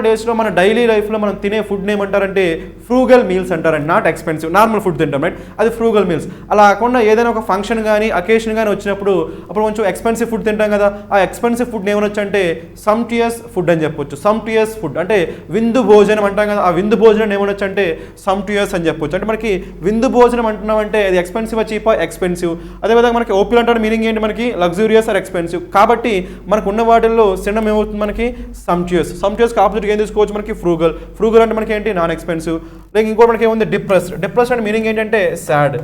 డేస్లో మన డైలీ లైఫ్లో మనం తినే ఫుడ్ ఏమంటారంటే ఫ్రూగల్ మీల్స్ అంటారండి, నాట్ ఎక్స్పెన్సివ్. నార్మల్ ఫుడ్ తింటాం. రైట్. అది ఫ్రూగల్ మీల్స్. అలా కాకుండా ఏదైనా ఒక ఫంక్షన్ కానీ అకేషన్ కానీ వచ్చినప్పుడు అప్పుడు కొంచెం ఎక్స్పెన్సివ్ ఫుడ్ తింటాం కదా, ఆ ఎక్స్పెన్సివ్ ఫుడ్ ఏమనొచ్చు అంటే సమ్చుయస్ ఫుడ్ అని చెప్పొచ్చు. సమ్చుయస్ ఫుడ్ అంటే విందు భోజనం అంటాం కదా, ఆ విందు భోజనం ఏమనొచ్చు అంటే సమ్చుయస్ అని చెప్పొచ్చు. అంటే మనకి విందు భోజనం అంటున్నాం అంటే అది ఎక్స్పెన్సివ్, చీపా, ఎక్స్పెన్సివ్. అదేవిధంగా మనకి opulent అంటే మీనింగ్ ఏంటి, మనకి లగ్జూరియస్ ఆర్ ఎక్స్పెన్సివ్. కాబట్టి మనకు ఉన్న వాటిల్లో సినోనిమ్ ఏమవుతుంది, మనకి సమ్చుయస్. సమ్చుయస్కి ఆపోజిట్ ఏం తీసుకోవచ్చు, మనకి ఫ్రూగల్ అంటే మనకి ఏంటి, నాన్ ఎక్స్పెన్సివ్. లైక్ ఇంకోటి మనకి ఏముంది, డిప్రెస్డ్ అంటే మీనింగ్ ఏంటంటే సాడ్.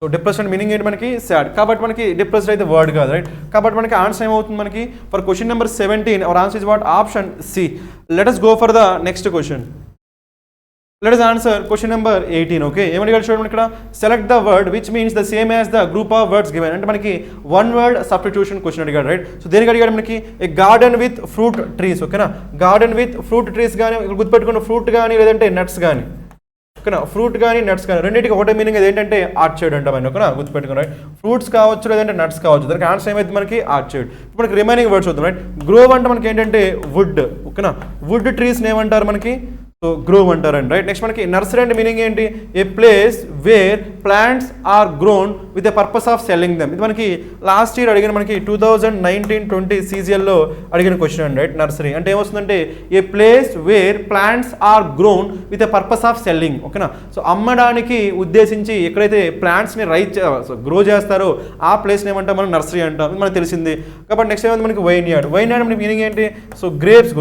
సో డిప్రెస్డ్ అంటే మీనింగ్ ఏంటి, మనకి సాడ్. కాబట్టి మనకి డిప్రెస్డ్ అయితే వర్డ్ కాదు. రైట్. కాబట్టి మనకి ఆన్సర్ ఏమవుతుంది, మనకి for question number 17 our answer is what, option C. Let us go for the next question. Let us answer question number 18. Okay, ఏమడిగాడు చూడండి ఇక్కడ, select the word which means the same as the group of words given. అంటే మనకి one word substitution question అడిగాడు. Right. So దేనికి అడిగాడు, మనకి ఏ garden with fruit trees. ఓకేనా, garden with fruit trees కానీ, గుర్తుపెట్టుకున్న ఫ్రూట్ కానీ లేదంటే నట్స్ కానీ. ఓకేనా, ఫ్రూట్ కానీ నట్స్ కానీ రెండింటికి ఒకటే మీనింగ్, అది ఏంటంటే ఆర్చర్డ్ అంటామని. ఓకేనా, గుర్తుపెట్టుకుని. రైట్. ఫ్రూట్స్ కావచ్చు లేదంటే నట్స్ కావచ్చు, దానికి ఆన్సర్ ఏమైతే మనకి ఆర్చర్డ్. ఇప్పుడు మనకి రిమైనింగ్ వర్డ్స్ వద్దాం. రైట్. గ్రోవ్ అంటే మనకి ఏంటంటే వుడ్. ఓకేనా, వుడ్ ట్రీస్ని ఏమంటారు, మనకి సో గ్రోవ్ అంటారండి. రైట్. నెక్స్ట్ మనకి నర్సరీ అంటే మీనింగ్ ఏంటి, a place where plants are grown with a purpose of selling them. ఇది మనకి లాస్ట్ ఇయర్ అడిగిన, మనకి 2019-20 CGLలో అడిగిన క్వశ్చన్ అండి. రైట్. నర్సరీ అంటే ఏమొస్తుందంటే a place where plants are grown with a purpose of selling. ఓకేనా, సో అమ్మడానికి ఉద్దేశించి ఎక్కడైతే ప్లాంట్స్ని గ్రో చేస్తారో ఆ ప్లేస్ని ఏమంటాం, మనం నర్సరీ అంటాం. ఇది మనకు తెలిసింది. కాబట్టి నెక్స్ట్ ఏమైంది, మనకి వైన్ యార్డ్. వైన్ యార్డ్ మనకి మీనింగ్ ఏంటి, సో గ్రేప్స్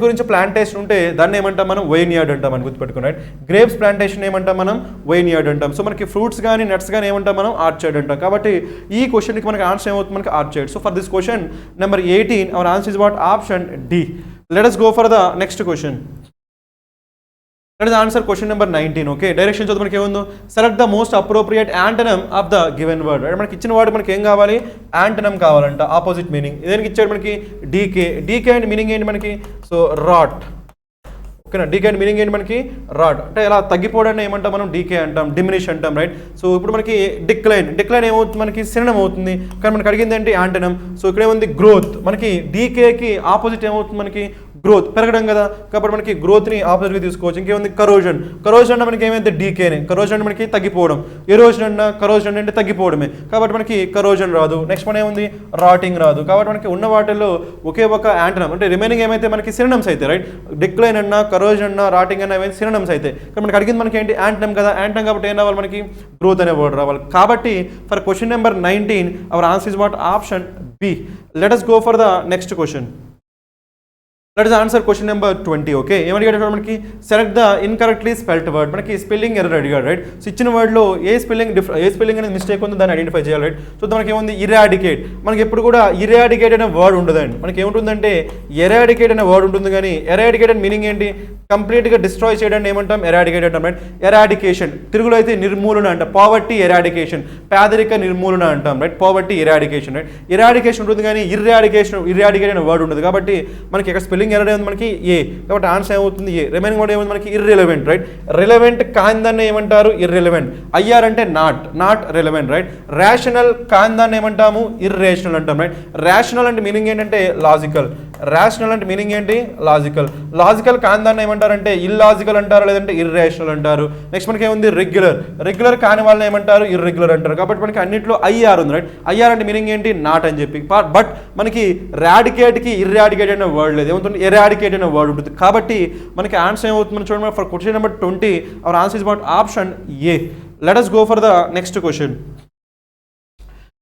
గురించి ప్లాంటేషన్ ఉంటే దాన్ని ఏమంటాం, మనం వైన్ యార్డ్ అంటాం అని గుర్తుపెట్టుకుని. రైట్. గ్రేప్స్ ప్లాంటేషన్ ఏమంటాం, మనం వైన్ యార్డ్ అంటాం. సో మనకి ఫ్రూట్స్ కానీ నట్స్ కానీ ఏమంటాం, మనం ఆర్చర్డ్ అంటాం. కాబట్టి ఈ క్వశ్చన్కి మనకి ఆన్సర్ ఏమవుతుంది, మనకి orchard. So for this question number 18 our answer is what, option D. Let us go for the next question. Let us answer question number 19. Okay, direction చూద్దాం. మనకి ఏముందో, select the most appropriate antonym of the given word. మనకి ఇచ్చిన word మనకి ఏం కావాలి, antonym కావాలంట, opposite meaning. ఇదేనికి ఇచ్చాడు మనకి డీకే అంటే మీనింగ్ ఏంటి, మనకి సో రాట్. ఓకేనా, డీకే అంటే మీనింగ్ ఏంటి, మనకి రాట్. అంటే ఇలా తగ్గిపోవడాన్ని ఏమంటాం, మనం డీకే అంటాం, డిమినిష్ అంటాం. రైట్. సో ఇప్పుడు మనకి డిక్లైన్ ఏమవుతుంది, మనకి సినోనిమ్ అవుతుంది. కానీ మనకి అడిగింది ఏంటి, యాంటనమ్. సో ఇక్కడ ఏముంది, గ్రోత్. మనకి డీకేకి ఆపోజిట్ ఏమవుతుంది, మనకి గ్రోత్ పెరగడం కదా, కాబట్టి మనకి గ్రోత్ని ఆపోజిట్గా తీసుకోవచ్చు. ఇంకేముంది కరోజన్, కరోజన్ అంటే మనకి ఏమైంది డీకేనే, కరోజన్ అంటే మనకి తగ్గిపోవడం, ఎరోజన్ అన్న కరోజన్ అంటే తగ్గిపోవడమే, కాబట్టి మనకి కరోజన్ రాదు. నెక్స్ట్ మన ఏముంది రాటింగ్ రాదు. కాబట్టి మనకి ఉన్న వాటిల్లో ఒకే ఒక యాంటనమ్ అంటే రిమైనింగ్ ఏమైతే మనకి సినోనిమ్స్ అయితే రైట్, డిక్లైన్ అన్న కరోజన్ అన్న రాటింగ్ అన్న ఏమైతే సినోనిమ్స్ అయితే, ఇక్కడ మనకి అడిగింది మనకి ఏంటి యాంటనమ్ కదా, యాంటనమ్ కాబట్టి ఏం రావాలి మనకి గ్రోత్ అనే వర్డ్ రావాలి. కాబట్టి for question number 19 our answer is what option B. Let us go for the next question. Let us answer question number 20. Okay, ఏమడిగాడు మనకి select the incorrectly spelt word, మనకి స్పెల్లింగ్ ఎర్రర్ అడిగాడు right. So ఇచ్చిన వర్డ్లో ఏ spelling అనేది mistake ఉందో దాన్ని identify చేయాలి right. So మనకి ఏముంది ఇరాడికేట్, మనకి ఎప్పుడు కూడా ఇరాడికేట్ అనే వర్డ్ ఉండదండి. మనకి ఏముంటుందంటే ఎరాడికేట్ అనే వర్డ్ ఉంటుంది, కానీ ఎరాడికేట్ అనే మీనింగ్ ఏంటి, కంప్లీట్గా డిస్ట్రాయ్ చేయడానికి ఏమంటాం ఎరాడికేట్ అంటాం రైట్. ఎరాడికేషన్ తెలుగులో అయితే నిర్మూలన అంట, పావర్టీ ఎరాడికేషన్, పేదరిక నిర్మూలన అంటాం right, poverty eradication right. Eradication ఉంటుంది కానీ ఇరాడికేట్ అనే వర్డ్ ఉండదు, కాబట్టి మనకి ఇక్కడ స్పెల్లింగ్ ఎర్రర్ ఏముంది మనకి ఏ, కాబట్టి ఆన్సర్ ఏమవుతుంది ఏ. రిమైనింగ్ వర్డ్ ఏముంది మనకి ఇర్రెలవెంట్ రైట్. రిలవెంట్ కాందాన్ని ఏమంటారు ఇర్రెలవెంట్, ఐఆర్ అంటే నాట్ రెలవెంట్ రైట్. రేషనల్ కాందాన్ని ఏమంటాము ఇర్రేషనల్ అంటాం రైట్. రేషనల్ అంటే మీనింగ్ ఏంటంటే లాజికల్, రేషనల్ అంటే మీనింగ్ ఏంటి లాజికల్ కాందాన్ని ఏమంటారంటే ఇల్లాజికల్ అంటారు, లేదంటే ఇర్రేషనల్ అంటారు. నెక్స్ట్ మనకి ఏముంది రెగ్యులర్ కాని వాళ్ళని ఏమంటారు ఇర్రెగ్యులర్ అంటారు. కాబట్టి మనకి అన్నింటిలో ఐఆర్ ఉంది రైట్. ఐఆర్ అంటే మీనింగ్ ఏంటి నాట్ అని చెప్పి, బట్ మనకి రాడికేట్కి ఇర్రాడికేట్ అనే వర్డ్ లేదు, ఏమవుతుంది ఎరాడికేట్ అనే వర్డ్ ఉంటుంది. కాబట్టి మనకి ఆన్సర్ ఏమవుతుంది చూడండి for question number 20 hour answer is about option A. Let us go for the next question.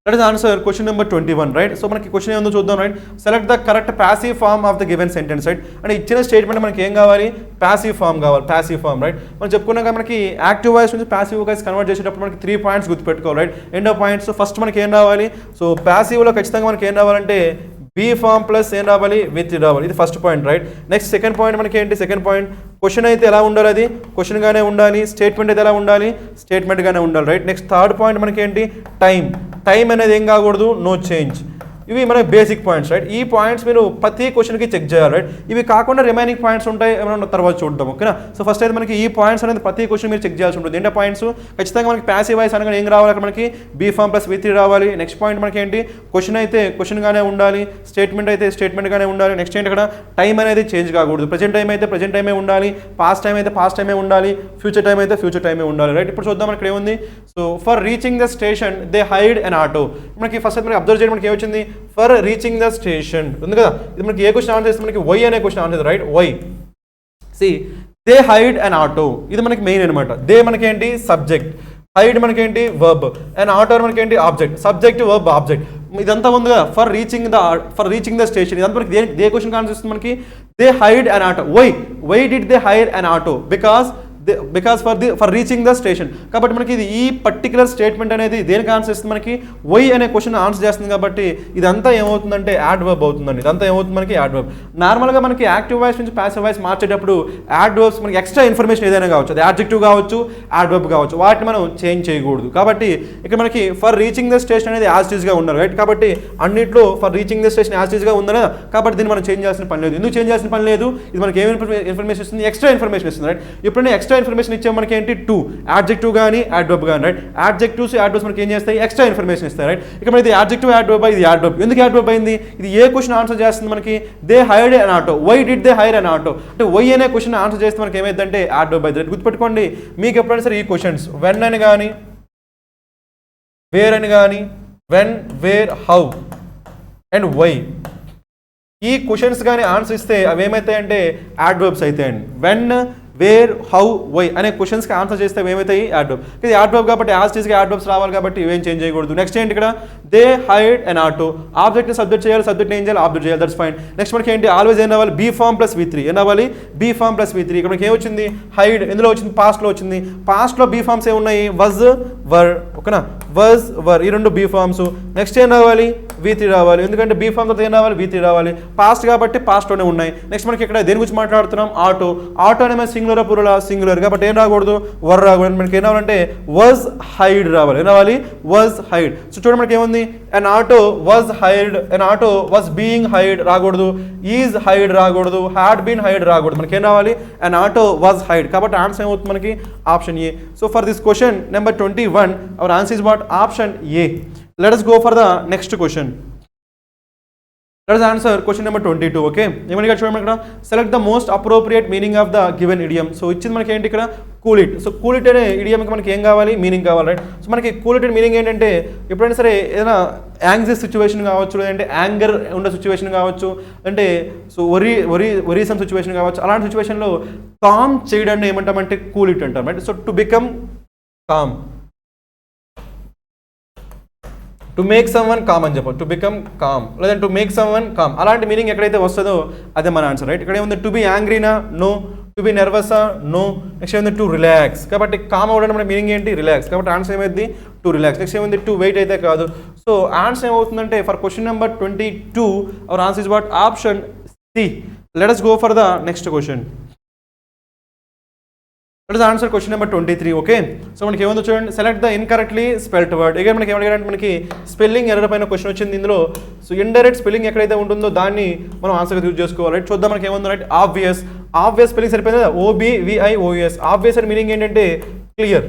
Let us answer question number 21 right. So మనకి క్వశ్చన్ ఏముందో చూద్దాం right. Select the correct passive form of the given sentence right. అంటే ఇచ్చిన statement మనకి ఏం కావాలి passive form కావాలి, passive form right. మనం చెప్పుకున్నాక మనకి యాక్టివ్ వాయిస్ నుంచి ప్యాసివ్ వాయిస్ కన్వర్ట్ చేసేటప్పుడు మనకి 3 పాయింట్స్ గుర్తుపెట్టుకోవాలి right. End of points first మనకి ఏం రావాలి, సో ప్యాసివ్లో ఖచ్చితంగా మనకి ఏం రావాలంటే బీ ఫార్మ్ ప్లస్ ఏం రావాలి విత్ రావాలి, ఇది first point right. Next second point మనకి ఏంటి, సెకండ్ పాయింట్ క్వశ్చన్ అయితే ఎలా ఉండాలి, అది క్వశ్చన్గానే ఉండాలి. స్టేట్మెంట్ అయితే ఎలా ఉండాలి స్టేట్మెంట్గానే ఉండాలి రైట్. నెక్స్ట్ థర్డ్ పాయింట్ మనకి ఏంటి టైం అనేది ఏం కాకూడదు నో చేంజ్. ఇవి మన బేసిక్ పాయింట్స్ రైట్. ఈ పాయింట్స్ మీరు ప్రతి క్వశ్చన్కి చెక్ చేయాలి రైట్. ఇవి కాకుండా రిమైనింగ్ పాయింట్స్ ఉంటాయి, ఏమైనా తర్వాత చూద్దాం ఓకేనా. సో ఫస్ట్ అయితే మనకి ఈ పాయింట్స్ అనేది ప్రతి క్వశ్చన్ మీరు చెక్ చేయాల్సి ఉంటుంది. ఏంటంటే పాయింట్స్ ఖచ్చితంగా మనకి ప్యాసివ్ వాయిస్ అనగా ఏం రావాలి, అక్కడ మనకి బీ ఫార్మ్ ప్లస్ విత్ రావాలి. నెక్స్ట్ పాయింట్ మనకి ఏంటి క్వశ్చన్ అయితే క్వశ్చన్గానే ఉండాలి, స్టేట్మెంట్ అయితే స్టేట్మెంట్గానే ఉండాలి. నెక్స్ట్ ఏంటి అక్కడ టైం అనేది చేంజ్ కాకూడదు, ప్రజెంట్ టైం అయితే ప్రజెంట్ టైమే ఉండాలి, పాస్ట్ టైం అయితే పాస్ట్ టైమే ఉండాలి, ఫ్యూచర్ టైం అయితే ఫ్యూచర్ టైమే ఉండాలి రైట్. ఇప్పుడు చూద్దాం మనకి ఏముంది, so for reaching the station they hide an auto. మనకి ఫస్ట్ అయితే మనకి అబ్జర్వ్ చేయడం మనకి ఏమొచ్చింది ఫర్ రీచింగ్ ద స్టేషన్ ఉంది కదా. ఇది మనకి ఏ క్వశ్చన్ ఆన్సర్ చేస్తే మనకి వై అనే question answer right. Why see they hide an auto, ఇది మనకి మెయిన్ అనమాట. దే మనకి ఏంటి సబ్జెక్ట్, హైడ్ మనకేంటి వర్బ్, అండ్ ఆటో మనకేంటి ఆబ్జెక్ట్, సబ్జెక్ట్ వర్బ్ ఆబ్జెక్ట్. ఇదంతా ఉంది కదా ఫర్ రీచింగ్ ద స్టేషన్. ఇదంతా మనకి దే క్వశ్చన్ ఆన్సర్ ఇస్తుంది మనకి they hide an auto. Why did they hide an auto because for reaching the station. కాబట్టి మనకి ఇది ఈ పర్టికులర్ స్టేట్మెంట్ అనేది దేనికి ఆన్సర్ ఇస్తుంది మనకి వై అనే క్వశ్చన్ ఆన్సర్ చేస్తుంది. కాబట్టి ఇదంతా ఏమవుతుందంటే యాడ్ వర్బ్ అవుతుందండి. ఇదంతా ఏమవుతుంది మనకి యాడ్ వర్బ్. నార్మల్గా మనకి యాక్టివ్ వాయిస్ నుంచి ప్యాసివ్ వాయిస్ మార్చేటప్పుడు యాడ్ వర్బ్స్ మనకి ఎక్స్ట్రా ఇన్ఫర్మేషన్ ఏదైనా కావచ్చు, అది యాడ్జెక్టివ్ కావచ్చు యాడ్ వర్బ్ కావచ్చు, వాటిని మనం చేంజ్ చేయకూడదు. కాబట్టి ఇక్కడ మనకి ఫర్ రీచింగ్ ద స్టేషన్ అనేది యాజ్ టీజ్గా ఉన్నారు రైట్. కాబట్టి అన్నింటిలో for reaching the station as టీజ్గా ఉంది కదా, కాబట్టి దీన్ని మనం చేంజ్ చేయాల్సిన పని లేదు. ఎందుకు చేంజ్ చేయాల్సిన పని లేదు, ఇది మనకి ఏం ఇన్ఫర్మేషన్ ఇస్తుంది ఎక్స్ట్రా ఇన్ఫర్మేషన్ ఇస్తుంది రైట్. ఎప్పుడైనా ఎక్స్ట్రా ఇన్ఫర్మేషన్ ఇచ్చే మనకి ఏంటి టు యాడ్జెక్టివ్ కానీ యాడ్వర్బ్ కానీ రైట్. యాడ్జెక్టివ్స్ యాడ్వర్బ్స్ మనకి ఏం చేస్తాయి ఎక్స్ట్రా ఇన్ఫర్మేషన్ ఇస్తాయి రైట్. ఇక్కడ మనకి యాడ్జెక్టివ్ యాడ్వర్బ్, ఇది యాడ్వర్బ్. ఎందుకు యాడ్వర్బ్ అయింది, ఇది ఏ క్వశ్చన్ ఆన్సర్ చేస్తుంది మనకి they hired an auto. Why did they hire an auto అంటే వై అనే క్వశ్చన్ ఆన్సర్ చేస్తే మనకి ఏమైందంటే యాడ్వర్బ్ అయితే. గుర్తుపెట్టుకోండి మీకు ఎప్పుడైనా సరే ఈ క్వశ్చన్స్ వెన్ అని కానీ వేర్ అని కానీ when where how and why ఈ క్వశ్చన్స్ కానీ ఆన్సర్ ఇస్తే అవి ఏమవుతాయంటే యాడ్వర్బ్స్ అవుతాయండి. వెన్ వేర్ హౌ వై అనే క్వశ్చన్స్కి ఆన్సర్ చేస్తే ఏమవుతాయి యాడ్వర్బ్. ఇది యాడ్వర్బ్ కాబట్టి యాజ్ టీజ్గా యాడ్వర్బ్స్ రావాలి, కాబట్టి ఇవేం చేంజ్ చేయకూడదు. నెక్స్ట్ ఏంటి ఇక్కడ దే హైడ్ అన్ ఆటో. ఆబ్జెక్ట్ని సబ్జెక్ట్ చేయాలి, సబ్జెక్ట్ని ఏం చేయాలి ఆబ్జెక్ట్ చేయాలి, దట్స్ ఫైన్. నెక్స్ట్ మనకి ఏంటి ఆల్వేస్ ఏం రావాలి బీ ఫార్మ్ ప్లస్ V3. ఏం రావాలి బీ ఫార్మ్ ప్లస్ V3. ఇక్కడ మనకి ఏమొచ్చింది హైడ్, ఎందులో వచ్చింది పాస్ట్లో వచ్చింది. పాస్ట్లో బీ ఫార్మ్స్ ఏమున్నాయి వజ్ వర్ ఓకేనా, వజ్ వర్ ఈ రెండు బీ ఫార్మ్స్. నెక్స్ట్ ఏం రావాలి V3 రావాలి, ఎందుకంటే బీ ఫార్మ్ తర్వాత ఏం రావాలి V3 రావాలి, పాస్ట్ కాబట్టి పాస్ట్లోనే ఉన్నాయి. నెక్స్ట్ మనకి ఇక్కడ దేని గురించి మాట్లాడుతున్నాం ఆటో. ఆటో అనే సింగులర్ పురులా సింగులర్, కాబట్టి ఏం రాకూడదు వర్ రాకూడదు. మనకి ఏం రావాలంటే వజ్ హైడ్ రావాలి. ఏం రావాలి వజ్ హైడ్. సో చూడండి మనకి ఏముంది an auto was hired, an auto was being hired రాకూడదు, ఈజ్ హైడ్ రాకూడదు, హ్యాడ్ బీన్ హైడ్ రాకూడదు. మనకి ఏం రావాలి an auto was hired. కాబట్టి ఆన్సర్ ఏమవుతుంది మనకి option A. So for this question number 21 hour answer is what option A. Let us go for the next question. Let us answer question number 22. Okay ఏమని చూడండి ఇక్కడ select the most appropriate meaning of the given idiom. So ఇచ్చింది మనకి ఏంటి ఇక్కడ cool it. So cool it అనే ఇడియంకి మనకి ఏం కావాలి, మీనింగ్ కావాలి, రైట్. సో మనకి కూల్ ఇట్ మీనింగ్ ఏంటంటే ఎప్పుడైనా సరే ఏదైనా యాంగ్జైస్ సిచ్యువేషన్ కావచ్చు, లేదంటే యాంగర్ ఉన్న సిచ్యువేషన్ కావచ్చు, అంటే సో వరీసమ్ సిచ్యువేషన్ కావచ్చు, అలాంటి సిచ్యువేషన్లో కామ్ చేయడాన్ని ఏమంటామంటే కూల్ ఇట్ అంటాం, right. So to become calm, to make someone calm అని చెప్పాలి, టు బికమ్ కామ్, లేదంటే to make someone calm, అలాంటి మీనింగ్ ఎక్కడైతే వస్తుందో అదే మన ఆన్సర్, రైట్. ఇక్కడ ఏముంది, టు బి యాంగ్రీనా, నో. టు బి నర్వసా, నో. నెక్స్ట్ ఏముంది, టు రిలాక్స్. కాబట్టి కామ్ అవ్వడం మన మీనింగ్ ఏంటి, రిలాక్స్. కాబట్టి ఆన్సర్ ఏమైంది, టు రిలాక్స్. నెక్స్ట్ ఏముంది, టు వెయిట్ అయితే కాదు. సో ఆన్సర్ ఏమవుతుందంటే for question number 22 our answer is what, option C. Let us go for the next question. Let us answer question number 23. Okay so మనకి ఏముందో చూడండి, select the incorrectly spelled word. ఇక మనకి ఏమడిగారంటే మనకి spelling error పైన question వచ్చింది ఇందులో. So indirect spelling ఎక్కడైతే ఉంటుందో దాన్ని మనం ఆన్సర్గా యూజ్ చేసుకోవాలి, రైట్. చూద్దాం మనకి ఏముందో, రైట్. ఆబ్వియస్, ఆబ్వియస్ స్పెల్లింగ్ సరిపోయింది కదా, OBVIOUS. ఆబ్వియస్ అని మీనింగ్ ఏంటంటే క్లియర్.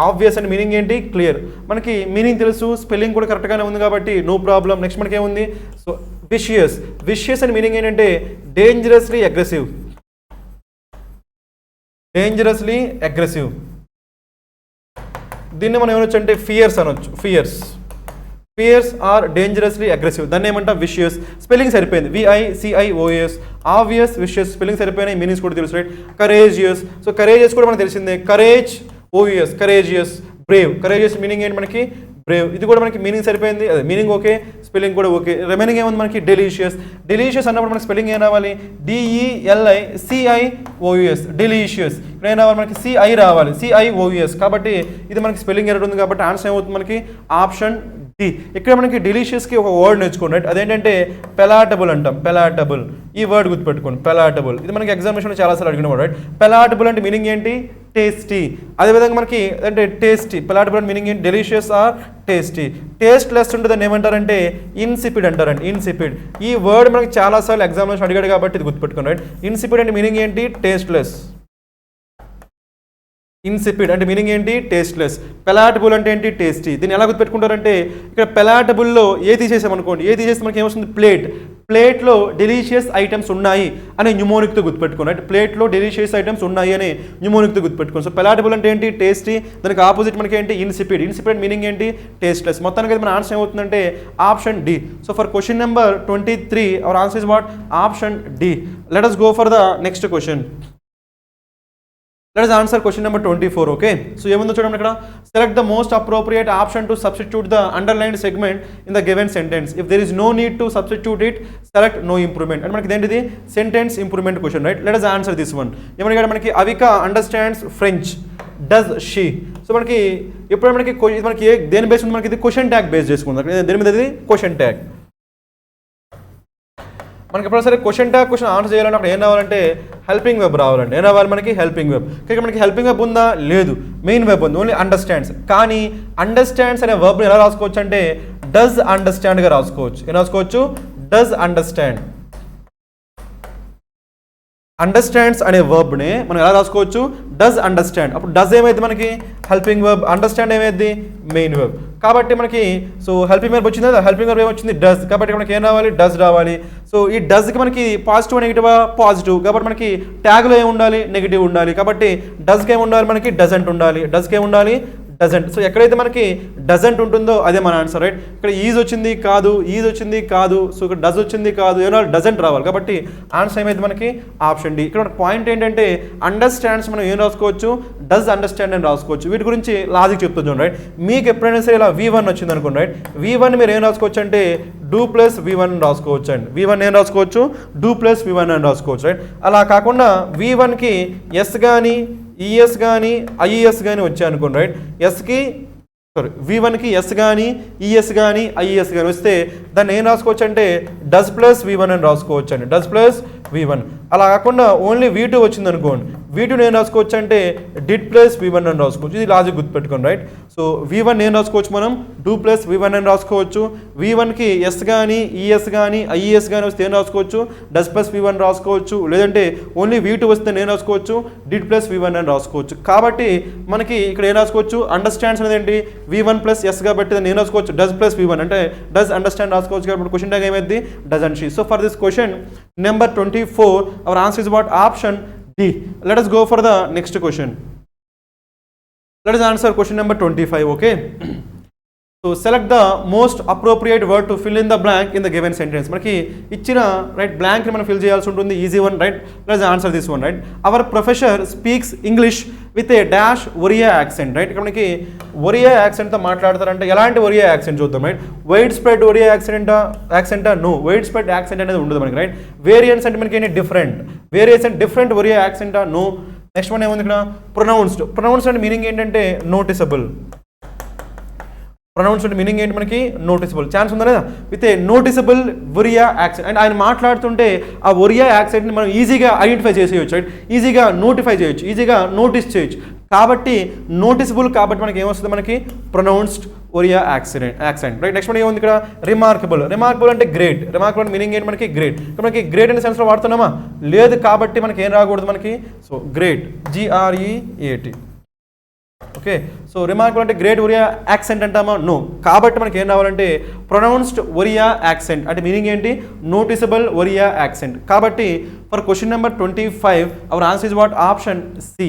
ఆబ్వియస్ అని మీనింగ్ ఏంటి, క్లియర్. మనకి మీనింగ్ తెలుసు, స్పెల్లింగ్ కూడా కరెక్ట్గానే ఉంది కాబట్టి నో ప్రాబ్లం. నెక్స్ట్ మనకి ఏముంది, సో విషియస్. విషియస్ అని మీనింగ్ ఏంటంటే డేంజరస్లీ అగ్రెసివ్. Dangerously aggressive. దీన్ని మనం ఏమనొచ్చు అంటే ఫియర్స్ అనొచ్చు. ఫియర్స్ ఆర్ డేంజరస్లీ అగ్రెసివ్, దాన్ని ఏమంటాం విషియస్. స్పెల్లింగ్ సరిపోయింది, VICIOUS. ఆబ్వియస్, విషియస్ స్పెల్లింగ్ సరిపోయినాయి, మీనింగ్స్ కూడా తెలుసు, రైట్. కరేజియస్. సో కరేజియస్ కూడా మనకు తెలిసిందే, courage, OUS, courageous. Brave, courageous meaning ఏంటి మనకి, బ్రేవ్. ఇది కూడా మనకి మీనింగ్ సరిపోయింది, అదే మీనింగ్ ఓకే, స్పెల్లింగ్ కూడా ఓకే. రిమైనింగ్ ఏముంది మనకి, డెలీషియస్. డెలీషియస్ అన్నప్పుడు మనకి స్పెల్లింగ్ ఏం రావాలి, DELICIOUS, డెలీషియస్. ఇక్కడ ఏం రావాలి మనకి, CI రావాలి, CIOUS. కాబట్టి ఇది మనకి స్పెల్లింగ్ ఎర్రర్ ఉంది కాబట్టి ఆన్సర్ ఏమవుతుంది మనకి, ఆప్షన్ డి. ఇక్కడ మనకి డెలీషియస్కి ఒక వర్డ్ నేర్చుకోండి, రైట్. అదేంటంటే పెలాటబుల్ అంటాం, పెలాటబుల్. ఈ వర్డ్ గుర్తుపెట్టుకోండి, పెలాటబుల్. ఇది మనకి ఎగ్జామినేషన్లో చాలాసార్లు అడిగిన వర్డ్, రైట్. పెలాటబుల్ అంటే మీనింగ్ ఏంటి, టేస్టీ. అదేవిధంగా మనకి అంటే టేస్టీ, పెలాటబుల్ అంటే మీనింగ్ ఏంటి, delicious or tasty. Tasteless ఉంటుంది దాన్ని ఏమంటారంటే ఇన్సిపిడ్ అంటారండి, ఇన్సిపిడ్. ఈ వర్డ్ మనకి చాలాసార్లు ఎగ్జామినేషన్ అడిగాడు కాబట్టి ఇది గుర్తుపెట్టుకోండి, రైట్. ఇన్సిపిడ్ అంటే మీనింగ్ ఏంటి, టేస్ట్ లెస్. ఇన్సిపిడ్ అంటే మీనింగ్ ఏంటి, టేస్ట్లెస్. పెలాటబుల్ అంటే ఏంటి, టేస్టీ. దీన్ని ఎలా గుర్తుపెట్టుకుంటారంటే ఇక్కడ పెలాటబుల్లో ఏ తీసేసామనుకోండి, ఏ తీసేస్తే మనకి ఏమొస్తుంది, ప్లేట్. ప్లేట్లో డెలీషియస్ ఐటమ్స్ ఉన్నాయి అనే న్యూమోనిక్తో గుర్తుపెట్టుకోండి, రైట్. ప్లేట్లో డెలీషియస్ ఐటమ్స్ ఉన్నాయి అనే న్యూమోనిక్తో గుర్తుపెట్టుకోండి. సో పెలాటబుల్ అంటే ఏంటి, టేస్టీ. దానికి ఆపోజిట్ మనకి ఏంటి, ఇన్సిపిడ్. ఇన్సిపిడ్ మీనింగ్ ఏంటి, టేస్ట్లెస్. మొత్తానికి అయితే మన ఆన్సర్ ఏమవుతుందంటే option D. So for question number 23 our answer is what, option D. Let us go for the next question. Let us answer question number 24. Okay so ఏముందో చూడండి ఇక్కడ, select the most appropriate option to substitute the underlined segment in the given sentence. If there is no need to substitute it, select no improvement. అంటే మనకి ఏంటిది, sentence improvement question, right. Let us answer this one. ఏమని మనకి Avika understands French, does she. So మనకి ఎప్పుడు మనకి దేని base ఉంది, మనకి ఇది క్వశ్చన్ ట్యాగ్ బేస్ చేసుకుందాం. దేని మీద ఇది క్వశ్చన్ ట్యాగ్. మనకి ఎప్పుడైనా సరే క్వశ్చన్ ట్యాగ్ క్వశ్చన్ ఆన్సర్ చేయాలంటే అక్కడ ఏం రావాలంటే హెల్పింగ్ వెబ్ రావాలండి. ఏం రావాలి మనకి, హెల్పింగ్ వెబ్. ఇక్కడ మనకి హెల్పింగ్ వెబ్ ఉందా, లేదు. మెయిన్ వెబ్ ఉంది, ఓన్లీ అండర్స్టాండ్స్. కానీ అండర్స్టాండ్స్ అనే వెబ్ని ఎలా రాసుకోవచ్చు అంటే డస్ అండర్స్టాండ్గా రాసుకోవచ్చు. ఏం రాసుకోవచ్చు, డస్ అండర్స్టాండ్. అండర్స్టాండ్స్ అనే వర్బ్ని మనం ఎలా రాసుకోవచ్చు, డస్ అండర్స్టాండ్. అప్పుడు డస్ ఏమైంది మనకి, హెల్పింగ్ వెబ్. అండర్స్టాండ్ ఏమైంది, మెయిన్ వెబ్. కాబట్టి మనకి సో హెల్పింగ్ వెబ్ వచ్చింది కదా, హెల్పింగ్ వెబ్ ఏమొచ్చింది, డస్. కాబట్టి మనకి ఏం రావాలి, డస్ రావాలి. సో ఈ డస్కి మనకి పాజిటివ్ నెగిటివా, పాజిటివ్. కాబట్టి మనకి ట్యాగ్లో ఏమి ఉండాలి, నెగిటివ్ ఉండాలి. కాబట్టి డస్కి ఏమి ఉండాలి మనకి, డజంట్ ఉండాలి. డస్కి ఏమి ఉండాలి, డజంట్. సో ఎక్కడైతే మనకి డజంట్ ఉంటుందో అదే మన ఆన్సర్, రైట్. ఇక్కడ ఈజ్ వచ్చింది కాదు, ఈజ్ వచ్చింది కాదు. సో ఇక్కడ డజ్ వచ్చింది కాదు, ఏమన్నా డజంట్ రావాలి. కాబట్టి ఆన్సర్ ఏమైంది మనకి, ఆప్షన్ డి. ఇక్కడ పాయింట్ ఏంటంటే అండర్స్టాండ్స్ మనం ఏం రాసుకోవచ్చు, డస్ అండర్స్టాండ్ అని రాసుకోవచ్చు. వీటి గురించి లాజిక్ చెప్తుంది, రైట్. మీకు ఎప్పుడైనా సరే ఇలా V1 వచ్చింది అనుకోండి, రైట్. V1 మీరు ఏం రాసుకోవచ్చు అంటే డూ ప్లస్ V1 రాసుకోవచ్చు అండి. V1 ఏం రాసుకోవచ్చు, డూ ప్లస్ V1 అని రాసుకోవచ్చు, రైట్. అలా కాకుండా V1కి ఎస్ కానీ, ఈఎస్ కానీ, ఐఈఎస్ కానీ వచ్చాయి అనుకోండి, రైట్. ఎస్కి V1కి ఎస్ కానీ, ఈఎస్ కానీ, ఐఈఎస్ కానీ వస్తే దాన్ని ఏం రాసుకోవచ్చు అంటే డస్ ప్లస్ V1 అని రాసుకోవచ్చు అండి, డస్ ప్లస్ V1. అలా కాకుండా ఓన్లీ V2 వచ్చింది అనుకోండి, V2 ఏం రాసుకోవచ్చు అంటే డిడ్ ప్లస్ V1 అని రాసుకోవచ్చు. ఇది లాజిక్ గుర్తుపెట్టుకోండి, రైట్. సో V1 ఏం రాసుకోవచ్చు మనం, డూ ప్లస్ V1 అని రాసుకోవచ్చు. V1కి ఎస్ కానీ ఈఎస్ కానీ ఐఈఎస్ కానీ వస్తే ఏం రాసుకోవచ్చు, డస్ ప్లస్ V1 రాసుకోవచ్చు. లేదంటే ఓన్లీ V2 వస్తే నేను రాసుకోవచ్చు, డిడ్ ప్లస్ V1 అని రాసుకోవచ్చు. కాబట్టి మనకి ఇక్కడ ఏం రాసుకోవచ్చు, అండర్స్టాండ్స్ అనేది ఏంటి, V1 ప్లస్ ఎస్ కాబట్టి నేను రాసుకోవచ్చు డస్ ప్లస్ V1 అంటే డస్ అండర్స్టాండ్ రాసుకోవచ్చు. కాబట్టి క్వశ్చన్ ట్యాగ్ ఏమైంది, doesn't she. So for this question number 24 our answer is what, option D. Let us go for the next question. Let us answer question number 25. Okay. So select the most appropriate word to fill in the blank in the given sentence. మనకి ఇచ్చిన right blank ని మనం fill చేయాల్సి ఉంటుంది, easy one right. Let's answer this one right. Our professor speaks English with a dash Oriya accent right. ఇక్కడ మనకి ఒరియా యాక్సెంట్తో మాట్లాడతారంటే ఎలాంటి ఒరియా యాక్సెంట్ చూద్దాం రైట్. వైడ్ స్ప్రెడ్ ఒరియా యాక్సెంటా నో, వైడ్ స్ప్రెడ్ యాక్సెంట్ అనేది ఉండదు మనకి రైట్. వేరియన్స్ అంటే మనకి ఏంటి, డిఫరెంట్ వేరియేషన్, డిఫరెంట్ ఒరియా యాక్సెంటా నో. నెక్స్ట్ వన్ ఏముంది ఇక్కడ, ప్రొనౌన్స్డ్. ప్రొనౌన్స్డ్ అంటే మీనింగ్ ఏంటంటే నోటిసబుల్. ప్రొనౌన్స్ అంటే మీనింగ్ ఏంటి మనకి, నోటిసబుల్. ఛాన్స్ ఉందా లేదా, with a noticeable Oriya accent. And ఆయన మాట్లాడుతుంటే ఆ ఒరియా యాక్సెంట్ని మనం ఈజీగా ఐడెంటిఫై చేసేయచ్చు రైట్, ఈజీగా నోటిఫై చేయొచ్చు, ఈజీగా నోటీస్ చేయొచ్చు. కాబట్టి నోటిసబుల్ కాబట్టి మనకి ఏమొస్తుంది, మనకి pronounced Oriya accent right. Next మనకి ఏముంది ఇక్కడ, రిమార్కబుల్. రిమార్కబుల్ అంటే గ్రేట్. రిమార్కబుల్ అంటే మీనింగ్ ఏంటి మనకి, గ్రేట్. మనకి గ్రేట్ అనే సెన్స్లో వాడుతున్నామా, లేదు. కాబట్టి మనకి ఏం రాకూడదు మనకి, so great, GREAT. Okay. So remarkable అంటే గ్రేట్ ఒరియా యాక్సెంట్ అంటామా, నో. కాబట్టి మనకి ఏం రావాలంటే ప్రొనౌన్స్డ్ ఒరియా యాక్సెంట్ అంటే మీనింగ్ ఏంటి, నోటిసబుల్ ఒరియా యాక్సెంట్. కాబట్టి for question number 25 our answer is what, option C.